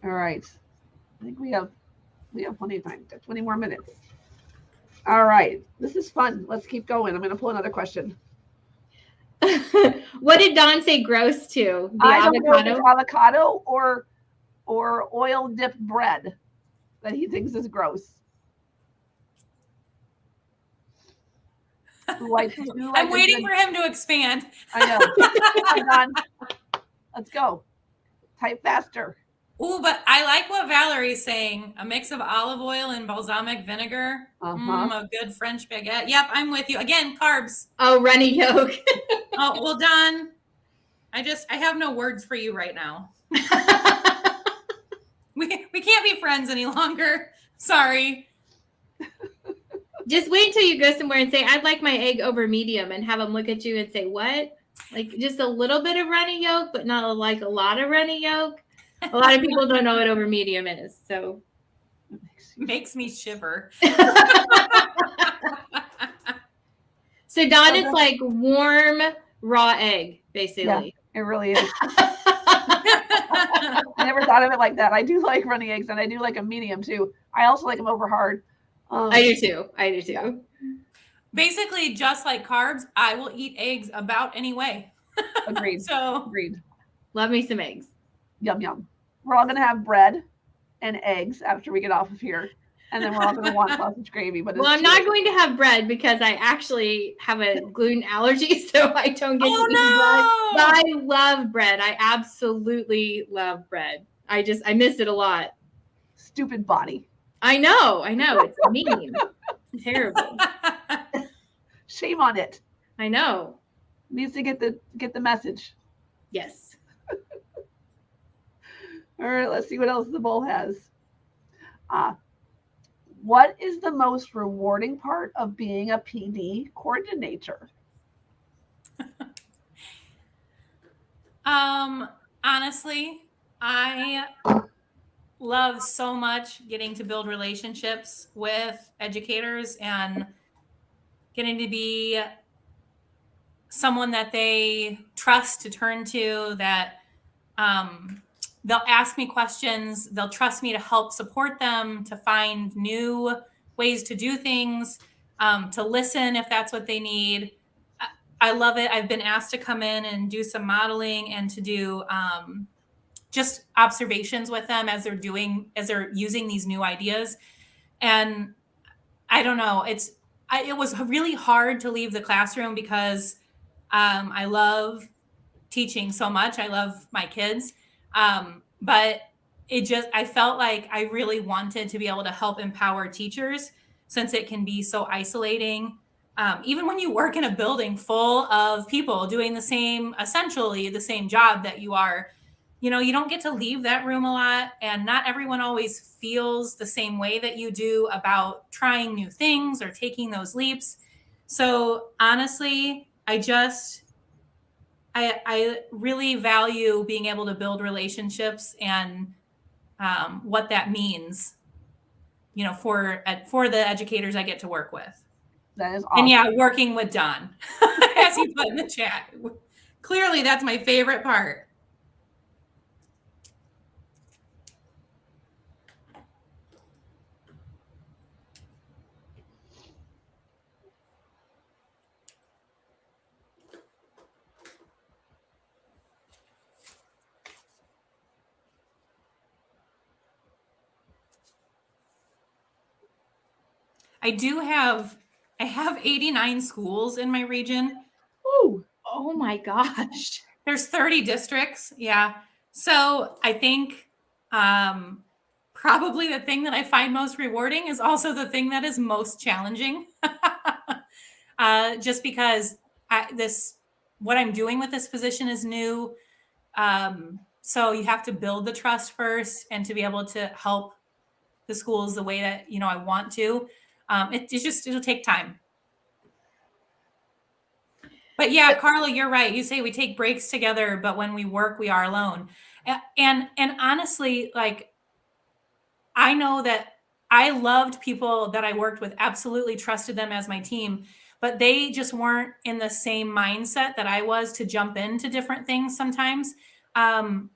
All right. I think we have plenty of time. Got 20 more minutes. All right. This is fun. Let's keep going. I'm going to pull another question. What did Don say gross to? The I avocado? don't know if it's avocado or oil dipped bread that he thinks is gross. I'm waiting for him to expand. I know. Come on, let's go. Type faster. Ooh, but I like what Valerie's saying. A mix of olive oil and balsamic vinegar. A good French baguette. Yep, I'm with you. Again, carbs. Oh, runny yolk. Oh, well, Don, I have no words for you right now. We can't be friends any longer. Sorry. Just wait until you go somewhere and say, I'd like my egg over medium, and have them look at you and say, what? Like just a little bit of runny yolk, but not like a lot of runny yolk. A lot of people don't know what over medium is. So makes me shiver. So Don, it's like warm raw egg, basically. Yeah, it really is. I never thought of it like that. I do like runny eggs, and I do like a medium too. I also like them over hard. I do too. Yeah. Basically, just like carbs, I will eat eggs about any way. Agreed. Agreed. Love me some eggs. Yum, yum. We're all going to have bread and eggs after we get off of here. And then we're all going to want sausage gravy. But I'm not going to have bread because I actually have a gluten allergy, so I don't get to eat bread. But I love bread. I absolutely love bread. I miss it a lot. Stupid body. I know. It's mean. It's terrible. Shame on it. I know. Needs to get the message. Yes. All right, let's see what else the bowl has. What is the most rewarding part of being a PD coordinator? Honestly, I love so much getting to build relationships with educators and getting to be someone that they trust to turn to, that they'll ask me questions, they'll trust me to help support them, to find new ways to do things, to listen if that's what they need. I love it. I've been asked to come in and do some modeling and to do just observations with them as they're using these new ideas. And I don't know, it was really hard to leave the classroom because I love teaching so much. I love my kids. But I felt like I really wanted to be able to help empower teachers, since it can be so isolating. Even when you work in a building full of people doing essentially the same job that you are, you don't get to leave that room a lot, and not everyone always feels the same way that you do about trying new things or taking those leaps. So honestly, I really value being able to build relationships and what that means, for the educators I get to work with. That is awesome. And yeah, working with Don, as he put in the chat. Clearly, that's my favorite part. I have 89 schools in my region. Ooh, oh my gosh. There's 30 districts. Yeah. So I think probably the thing that I find most rewarding is also the thing that is most challenging. Just because what I'm doing with this position is new. So you have to build the trust first, and to be able to help the schools the way that, I want to. It'll take time. But yeah, Carla, you're right. You say we take breaks together, but when we work, we are alone. And honestly, like, I know that I loved people that I worked with, absolutely trusted them as my team, but they just weren't in the same mindset that I was to jump into different things sometimes. And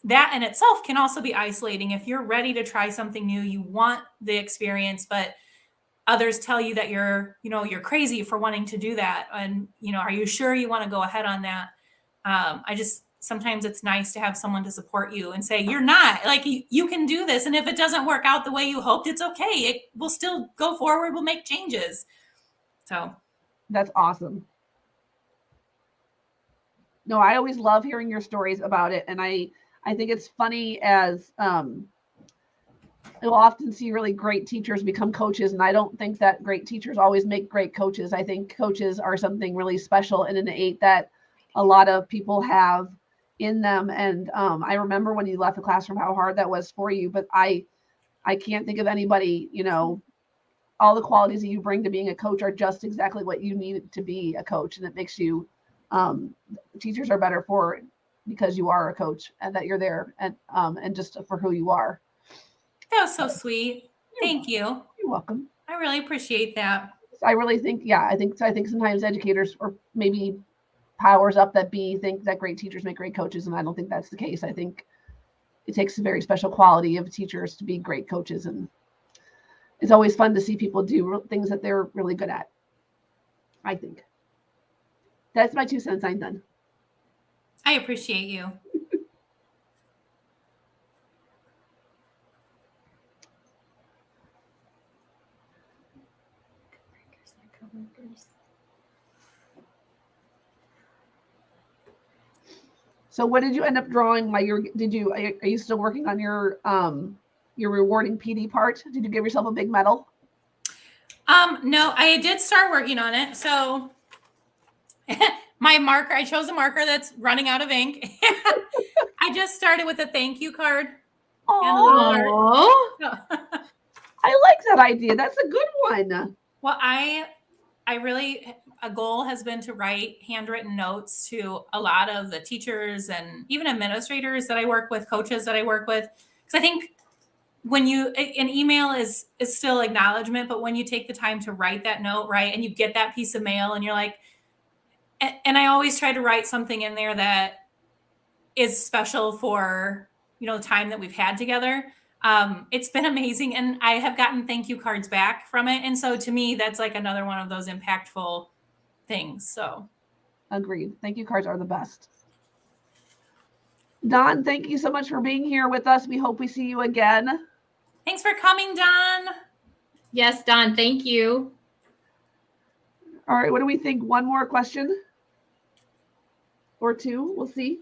that in itself can also be isolating. If you're ready to try something new, you want the experience, but others tell you that you're crazy for wanting to do that. And, are you sure you want to go ahead on that? Sometimes it's nice to have someone to support you and say, you're not, like, you can do this. And if it doesn't work out the way you hoped, it's okay. It will still go forward. We'll make changes. So that's awesome. No, I always love hearing your stories about it. And I think it's funny as you'll often see really great teachers become coaches. And I don't think that great teachers always make great coaches. I think coaches are something really special and innate that a lot of people have in them. And I remember when you left the classroom, how hard that was for you. But I can't think of anybody, all the qualities that you bring to being a coach are just exactly what you need to be a coach. And it makes you, teachers are better for because you are a coach and that you're there and just for who you are. That was so sweet. Thank you. You're welcome. I really appreciate that. I really think, I think sometimes educators or maybe powers up that be think that great teachers make great coaches. And I don't think that's the case. I think it takes a very special quality of teachers to be great coaches. And it's always fun to see people do things that they're really good at. I think. That's my 2 cents. I'm done. I appreciate you. So what did you end up drawing while are you still working on your rewarding PD part? Did you give yourself a big medal? No, I did start working on it. So my marker, I chose a marker that's running out of ink. I just started with a thank you card. Oh, I like that idea. That's a good one. Well, I really, a goal has been to write handwritten notes to a lot of the teachers and even administrators that I work with, coaches that I work with. Because I think when an email is still acknowledgement, but when you take the time to write that note, right, and you get that piece of mail and you're like, and I always try to write something in there that is special for, the time that we've had together. It's been amazing. And I have gotten thank you cards back from it. And so to me, that's like another one of those impactful things. So agreed. Thank you cards are the best. Dawn, thank you so much for being here with us. We hope we see you again. Thanks for coming, Dawn. Yes, Dawn, thank you. All right, what do we think? One more question or two? We'll see.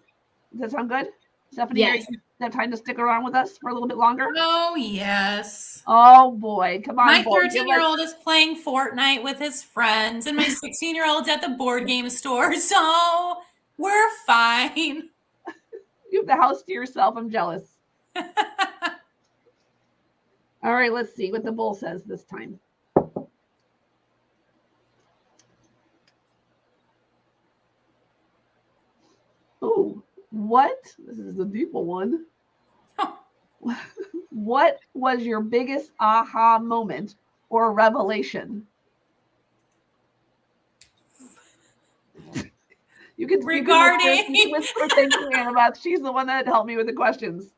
Does that sound good? Stefanie, yes. You have time to stick around with us for a little bit longer? Oh, yes. Oh, boy. Come on. My 13-year-old is playing Fortnite with his friends, and my 16-year-old's at the board game store, so we're fine. You have the house to yourself. I'm jealous. All right, let's see what the bowl says this time. Oh, what? This is the deeper one. What was your biggest aha moment or revelation? You can whisper things to Annabeth. She's the one that helped me with the questions.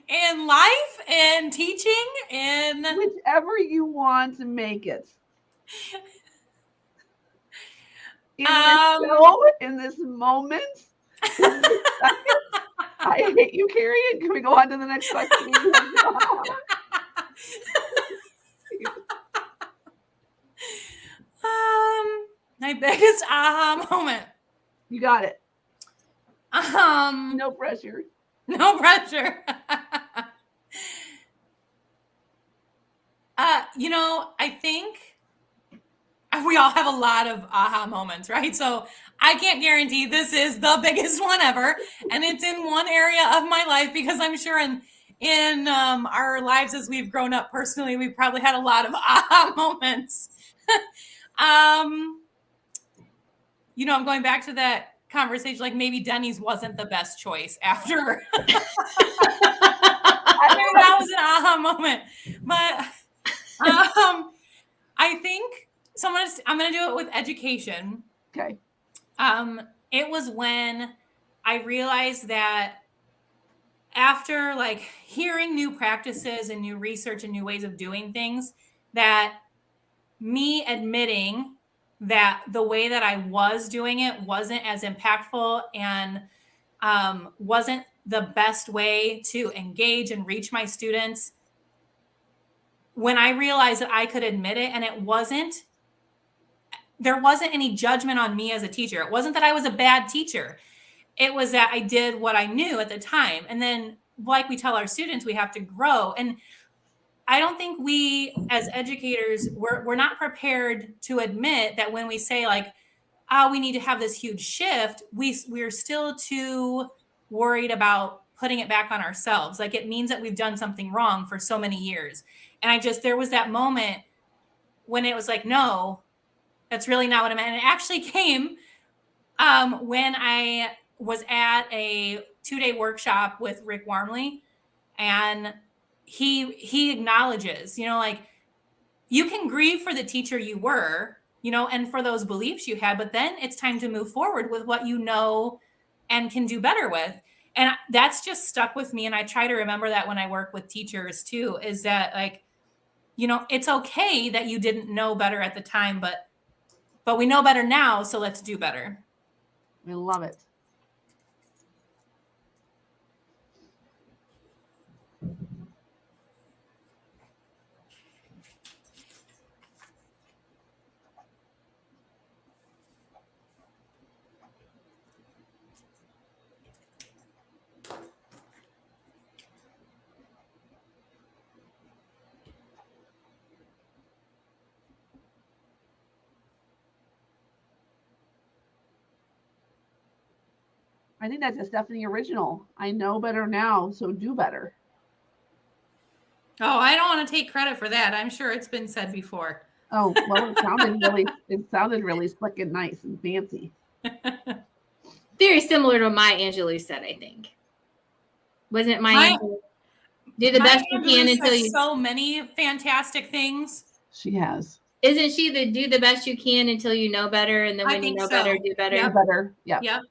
In life, in teaching, in whichever you want to make it. In this moment. I hate you, Carrie. Can we go on to the next question? My biggest aha moment. You got it. No pressure. No pressure. I think we all have a lot of aha moments, right? So I can't guarantee this is the biggest one ever. And it's in one area of my life because I'm sure in our lives as we've grown up personally, we've probably had a lot of aha moments. I'm going back to that conversation, like maybe Denny's wasn't the best choice after. I think that was an aha moment. But I think I'm going to do it with education. Okay. It was when I realized that after like hearing new practices and new research and new ways of doing things, that me admitting that the way that I was doing it wasn't as impactful and wasn't the best way to engage and reach my students. When I realized that I could admit it and there wasn't any judgment on me as a teacher. It wasn't that I was a bad teacher. It was that I did what I knew at the time. And then, like we tell our students, we have to grow. And I don't think we as educators, we're not prepared to admit that when we say like, we need to have this huge shift, we're still too worried about putting it back on ourselves. Like it means that we've done something wrong for so many years. And there was that moment when it was like, no, that's really not what I meant. And it actually came when I was at a 2-day workshop with Rick Warmley, and he acknowledges, like you can grieve for the teacher you were, and for those beliefs you had, but then it's time to move forward with what you know and can do better with. And that's just stuck with me. And I try to remember that when I work with teachers too, is that like, it's okay that you didn't know better at the time, but we know better now. So let's do better. I love it. I think that's a Stefanie original. I know better now, so do better. Oh, I don't want to take credit for that. I'm sure it's been said before. Oh, well, it sounded really slick and nice and fancy. Very similar to what Maya Angelou said, I think. Wasn't it Maya Angelou? Do the best you can until you. So many fantastic things. She has. Isn't she the do the best you can until you know better, and then when you know better, do better? Do better. Yeah. Yep.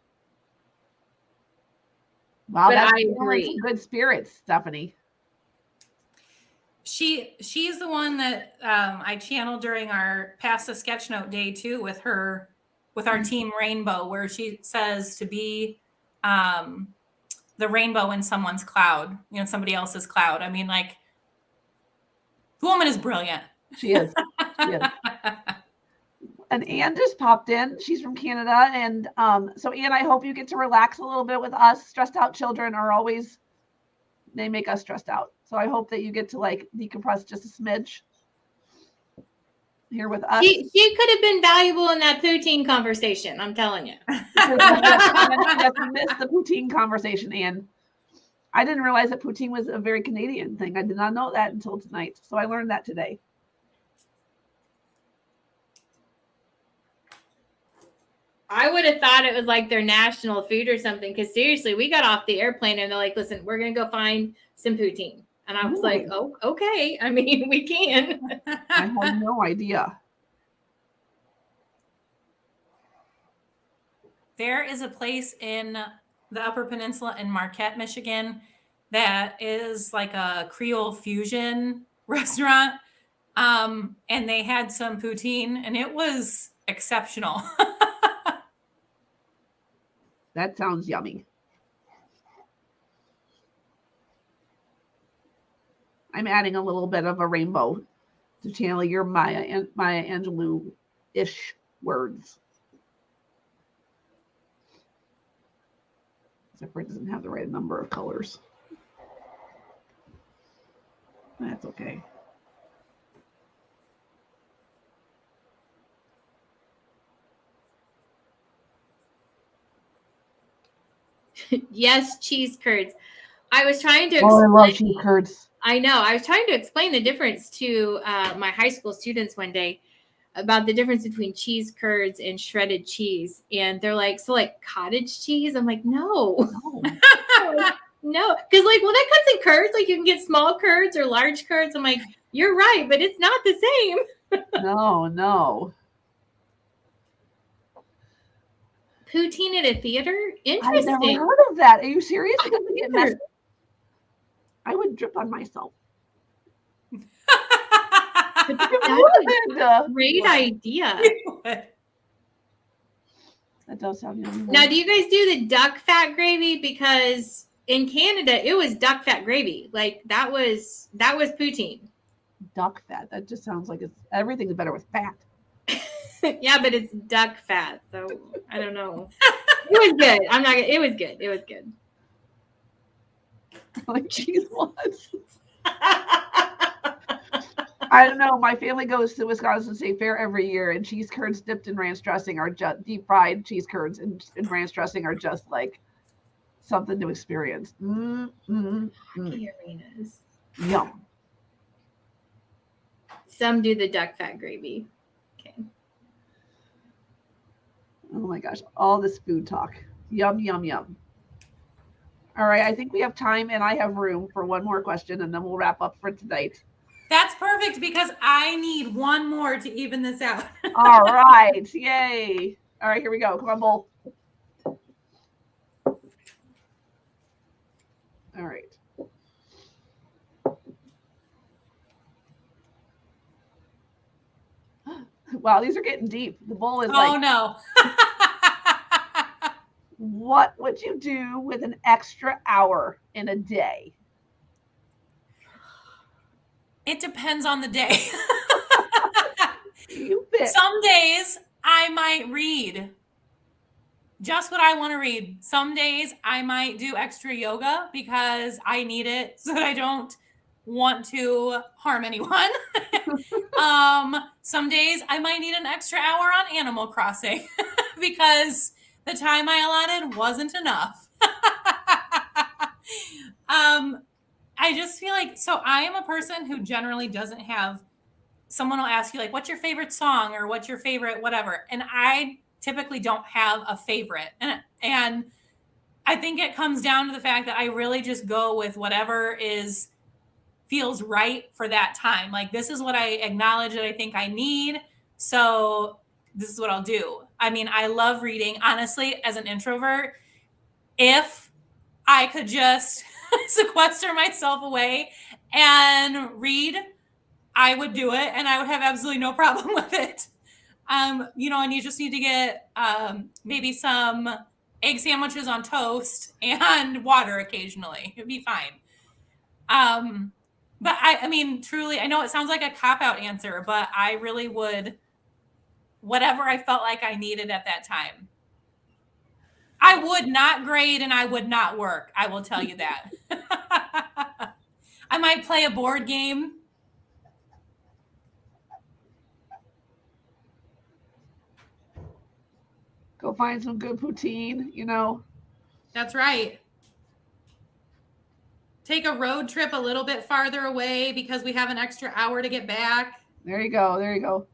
Wow, but that's I agree. Some good spirits, Stefanie. She's the one that I channeled during our Pass the Sketch Note day too with our team Rainbow, where she says to be the rainbow in someone's cloud, somebody else's cloud. I mean, like, the woman is brilliant. She is. She is. And Anne just popped in. She's from Canada. And so Anne, I hope you get to relax a little bit with us. Stressed out children they make us stressed out. So I hope that you get to like decompress just a smidge here with us. She could have been valuable in that poutine conversation. I'm telling you. You missed the poutine conversation, Anne. I didn't realize that poutine was a very Canadian thing. I did not know that until tonight. So I learned that today. I would have thought it was like their national food or something. Because seriously, we got off the airplane and they're like, listen, we're going to go find some poutine. And I was like, oh, okay. I mean, we can. I had no idea. There is a place in the Upper Peninsula in Marquette, Michigan, that is like a Creole fusion restaurant. And they had some poutine and it was exceptional. That sounds yummy. I'm adding a little bit of a rainbow to channel your Maya Angelou-ish words. Except for it doesn't have the right number of colors. That's okay. Yes, cheese curds. I was trying to explain. Oh, I love cheese curds. I know. I was trying to explain the difference to my high school students one day about the difference between cheese curds and shredded cheese. And they're like, so like cottage cheese? I'm like, no. No. Because like, well, that comes in curds. Like you can get small curds or large curds. I'm like, you're right, but it's not the same. No. Poutine at a theater? I've never Interesting. heard of that. Are you serious? Because we get messy. I would drip on myself. That's a great idea. That does sound yummy. Now, do you guys do the duck fat gravy? Because in Canada, it was duck fat gravy. Like that was poutine. Duck fat. That just sounds like everything's better with fat. Yeah, but it's duck fat, so I don't know. It was good. It was good. It was good. Like cheese was. I don't know. My family goes to Wisconsin State Fair every year, and cheese curds dipped in ranch dressing are just deep fried cheese curds and ranch dressing are just like something to experience. Arenas. Yum. Some do the duck fat gravy. Okay. Oh my gosh, all this food talk. Yum, yum, yum. All right, I think we have time and I have room for one more question, and then we'll wrap up for tonight. That's perfect because I need one more to even this out. All right. Yay. All right, here we go. Come on, bowl. All right. Wow, these are getting deep. The bowl is like, oh no. What would you do with an extra hour in a day? It depends on the day. You pick. Some days I might read just what I want to read. Some days I might do extra yoga because I need it so that I don't want to harm anyone. Some days I might need an extra hour on Animal Crossing because the time I allotted wasn't enough. I just feel like, so I am a person who generally doesn't have, someone will ask you like, what's your favorite song or what's your favorite whatever. And I typically don't have a favorite. And I think it comes down to the fact that I really just go with whatever feels right for that time. Like, this is what I acknowledge that I think I need. So this is what I'll do. I mean, I love reading. Honestly, as an introvert, if I could just sequester myself away and read, I would do it and I would have absolutely no problem with it. And you just need to get maybe some egg sandwiches on toast and water occasionally. It'd be fine. But I mean, truly, I know it sounds like a cop-out answer, but I really would, whatever I felt like I needed at that time. I would not grade and I would not work. I will tell you that. I might play a board game. Go find some good poutine, That's right. Take a road trip a little bit farther away because we have an extra hour to get back. There you go.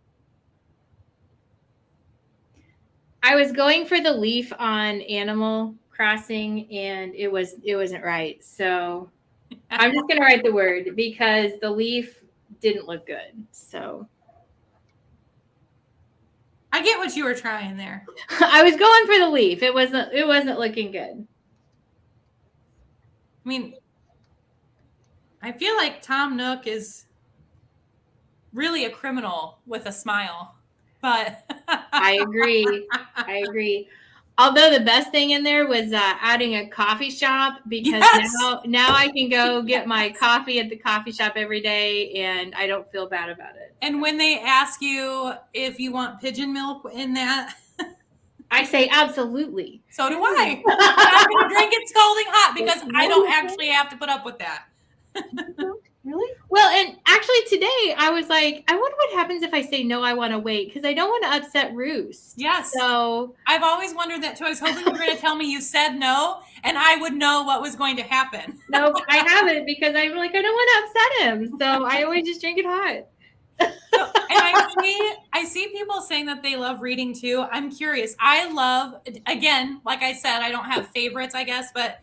I was going for the leaf on Animal Crossing and it wasn't right. So I'm just going to write the word because the leaf didn't look good. So I get what you were trying there. I was going for the leaf. It wasn't looking good. I mean, I feel like Tom Nook is really a criminal with a smile, but I agree. Although the best thing in there was adding a coffee shop because now I can go get my coffee at the coffee shop every day and I don't feel bad about it. And when they ask you if you want pigeon milk in that, I say absolutely. So do I. I'm going to drink it scalding hot because I don't actually have to put up with that. Really? Well, and actually today I was like, I wonder what happens if I say no, I want to wait because I don't want to upset Roost. Yes. So I've always wondered that too. I was hoping you were going to tell me you said no and I would know what was going to happen. Nope, I haven't because I'm like, I don't want to upset him. So I always just drink it hot. And I see people saying that they love reading too. I'm curious. I love, again, like I said, I don't have favorites, I guess, but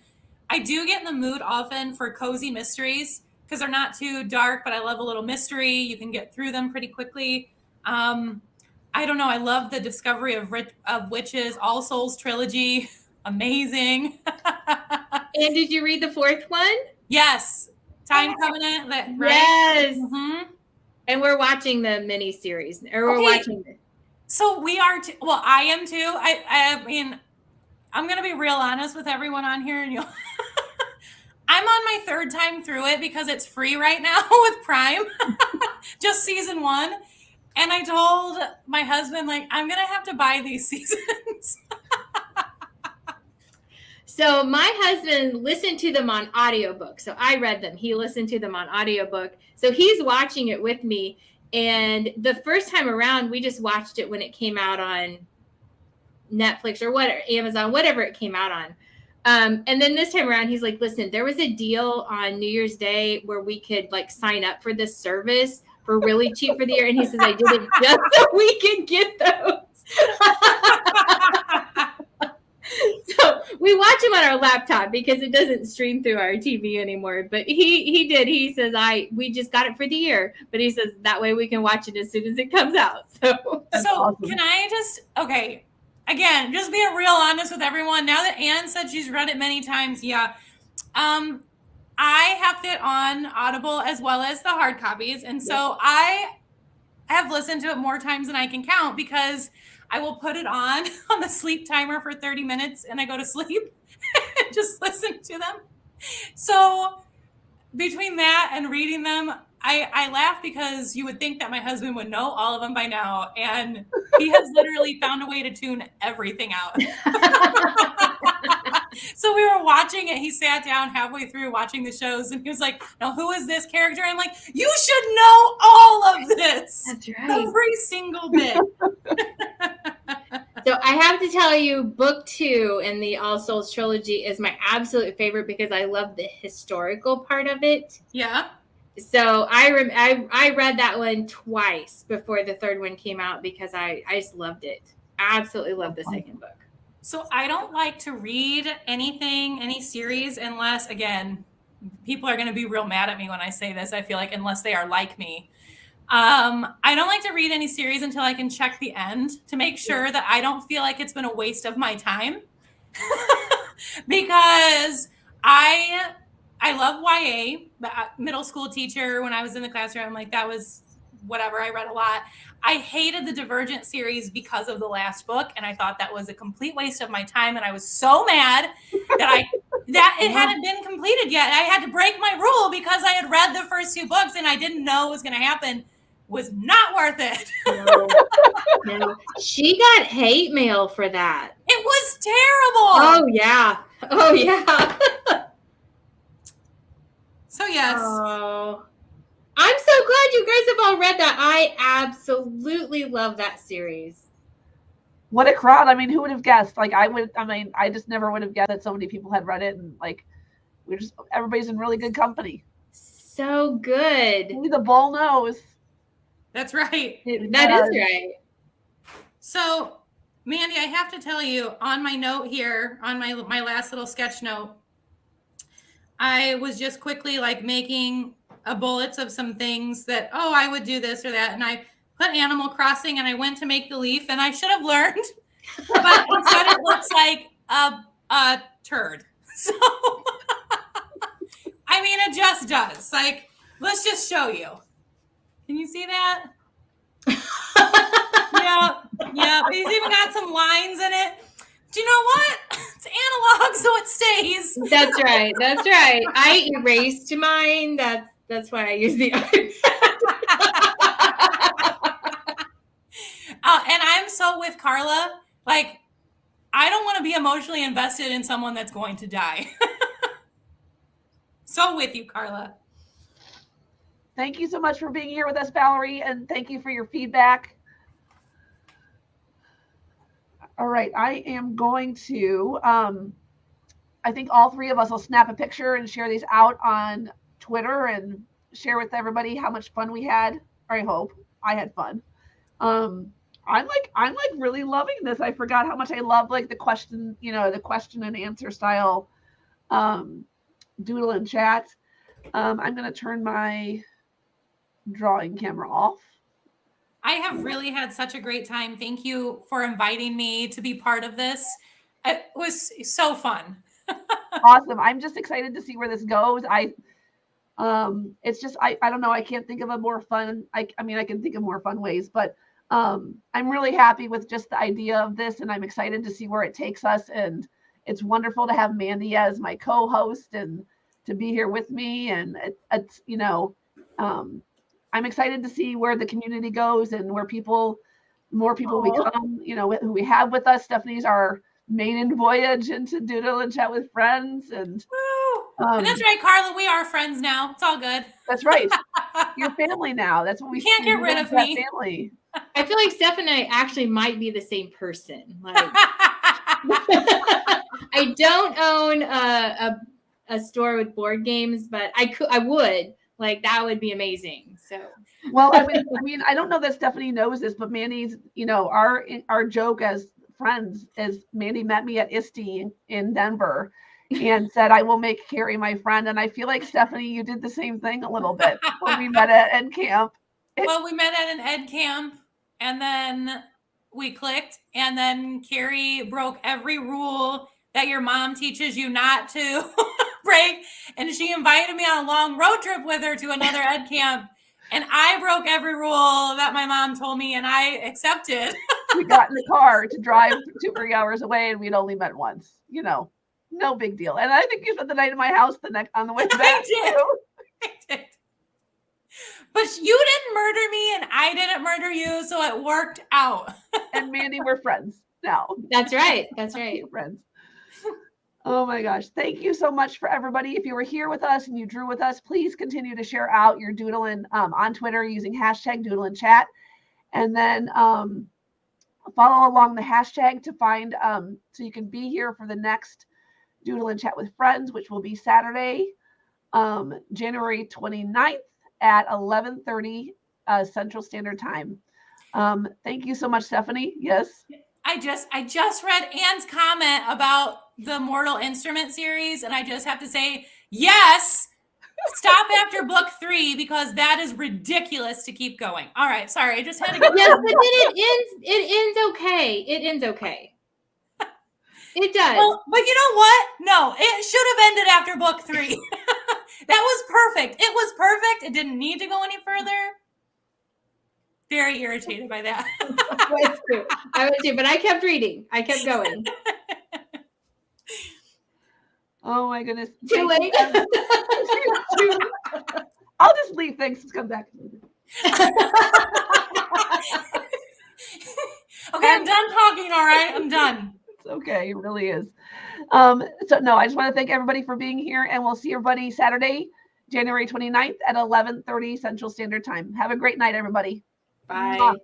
I do get in the mood often for cozy mysteries because they're not too dark, but I love a little mystery. You can get through them pretty quickly. I don't know. I love the Discovery of Witches, All Souls trilogy. Amazing. And did you read the fourth one? Yes. Time Covenant. Right? Yes. Mm-hmm. And we're watching the mini series, or we're watching it. So we are. Well, I am too. I mean, I'm gonna be real honest with everyone on here, and I'm on my third time through it because it's free right now with Prime, just season 1. And I told my husband, like, I'm gonna have to buy these seasons. So my husband listened to them on audiobook. So I read them. He listened to them on audiobook. So he's watching it with me. And the first time around, we just watched it when it came out on Netflix or Amazon, whatever it came out on. And then this time around, he's like, listen, there was a deal on New Year's Day where we could like sign up for this service for really cheap for the year. And he says, I did it just so we can get those. So we watch him on our laptop because it doesn't stream through our TV anymore. But he did. He says, we just got it for the year. But he says that way we can watch it as soon as it comes out. So awesome. Can I just, okay, again, just being real honest with everyone. Now that Anne said she's read it many times, yeah. I have it on Audible as well as the hard copies. And so I have listened to it more times than I can count because I will put it on the sleep timer for 30 minutes and I go to sleep and just listen to them. So between that and reading them, I laugh because you would think that my husband would know all of them by now. And he has literally found a way to tune everything out. So we were watching it. He sat down halfway through watching the shows and he was like, now who is this character? I'm like, you should know all of this. That's right. Every single bit. So I have to tell you, book 2 in the All Souls trilogy is my absolute favorite because I love the historical part of it. Yeah. So I read that one twice before the third one came out because I just loved it. Absolutely loved the second book. So I don't like to read any series unless, again, people are going to be real mad at me when I say this. I feel like unless they are like me. I don't like to read any series until I can check the end to make sure that I don't feel like it's been a waste of my time. Because I love YA, middle school teacher. When I was in the classroom, like that was whatever. I read a lot. I hated the Divergent series because of the last book, and I thought that was a complete waste of my time. And I was so mad that it hadn't been completed yet. I had to break my rule because I had read the first 2 books and I didn't know what was going to happen. Was not worth it. No. She got hate mail for that. It was terrible. Oh yeah. So yes. Oh. I'm so glad you guys have all read that. I absolutely love that series. What a crowd. I mean, who would have guessed? Like I just never would have guessed that so many people had read it, and like everybody's in really good company. So good. Only the bull knows. That's right. That is right. So, Mandi, I have to tell you on my note here, on my last little sketch note, I was just quickly like making bullets of some things that, I would do this or that. And I put Animal Crossing and I went to make the leaf and I should have learned, but instead it looks like a turd. So, I mean, it just does. Like, let's just show you. Can you see that? Yeah. He's even got some lines in it. Do you know what? It's analog, so it stays. That's right. I erased mine. That's why I use the iPad. And I'm so with Carla. Like, I don't want to be emotionally invested in someone that's going to die. So with you, Carla. Thank you so much for being here with us, Valerie, and thank you for your feedback. All right, I am going to, I think all 3 of us will snap a picture and share these out on Twitter and share with everybody how much fun we had. Or I hope I had fun. I'm like really loving this. I forgot how much I love like the question and answer style Doodle and Chat. I'm going to turn my drawing camera off I have really had such a great time. Thank you for inviting me to be part of this. It was so fun. Awesome. I'm just excited to see where this goes. It's just, I don't know. I can't think of a more fun, I mean, I can think of more fun ways, but I'm really happy with just the idea of this, and I'm excited to see where it takes us. And it's wonderful to have Mandi as my co-host and to be here with me. And it's, you know, I'm excited to see where the community goes and where more people become, you know, who we have with us. Stephanie's our maiden voyage into Doodle and Chat with Friends. And and that's right, Carla. We are friends now. It's all good. That's right. You're family now. That's what we can't get rid of me. Family. I feel like Steph and I actually might be the same person. Like, I don't own a store with board games, but I would. Like, that would be amazing. So, well, I mean, I don't know that Stefanie knows this, but Mandi's, you know, our joke as friends is Mandi met me at ISTE in Denver and said, I will make Carrie my friend. And I feel like, Stefanie, you did the same thing a little bit when we met at Ed Camp. Well, we met at an Ed Camp, and then we clicked, and then Carrie broke every rule that your mom teaches you not to break. And she invited me on a long road trip with her to another Ed Camp. And I broke every rule that my mom told me, and I accepted. We got in the car to drive 2 or 3 hours away, and we'd only met once. You know, no big deal. And I think you spent the night in my house on the way back. I did. But you didn't murder me, and I didn't murder you, so it worked out. And Mandi, we're friends now. That's right. That's right. We're friends. Oh my gosh. Thank you so much for everybody. If you were here with us and you drew with us, please continue to share out your doodling on Twitter using hashtag Doodle and Chat. And then follow along the hashtag to find, so you can be here for the next Doodle and Chat with Friends, which will be Saturday, January 29th at 11:30 Central Standard Time. Thank you so much, Stefanie. Yes. I just read Anne's comment about the Mortal Instrument series, and I just have to say, yes, stop after book 3 because that is ridiculous to keep going. All right, sorry, I just had to get. Yes, but then it ends okay. It ends okay. It does. Well, but you know what? No, it should have ended after book 3. That was perfect. It was perfect. It didn't need to go any further. Very irritated by that. I was too, but I kept reading. I kept going. Oh my goodness. Too late. I'll just leave. Thanks. Come back. Okay, I'm done talking. All right, I'm done. It's okay. It really is. So no, I just want to thank everybody for being here, and we'll see everybody Saturday, January 29th at 11:30 Central Standard Time. Have a great night, everybody. Bye.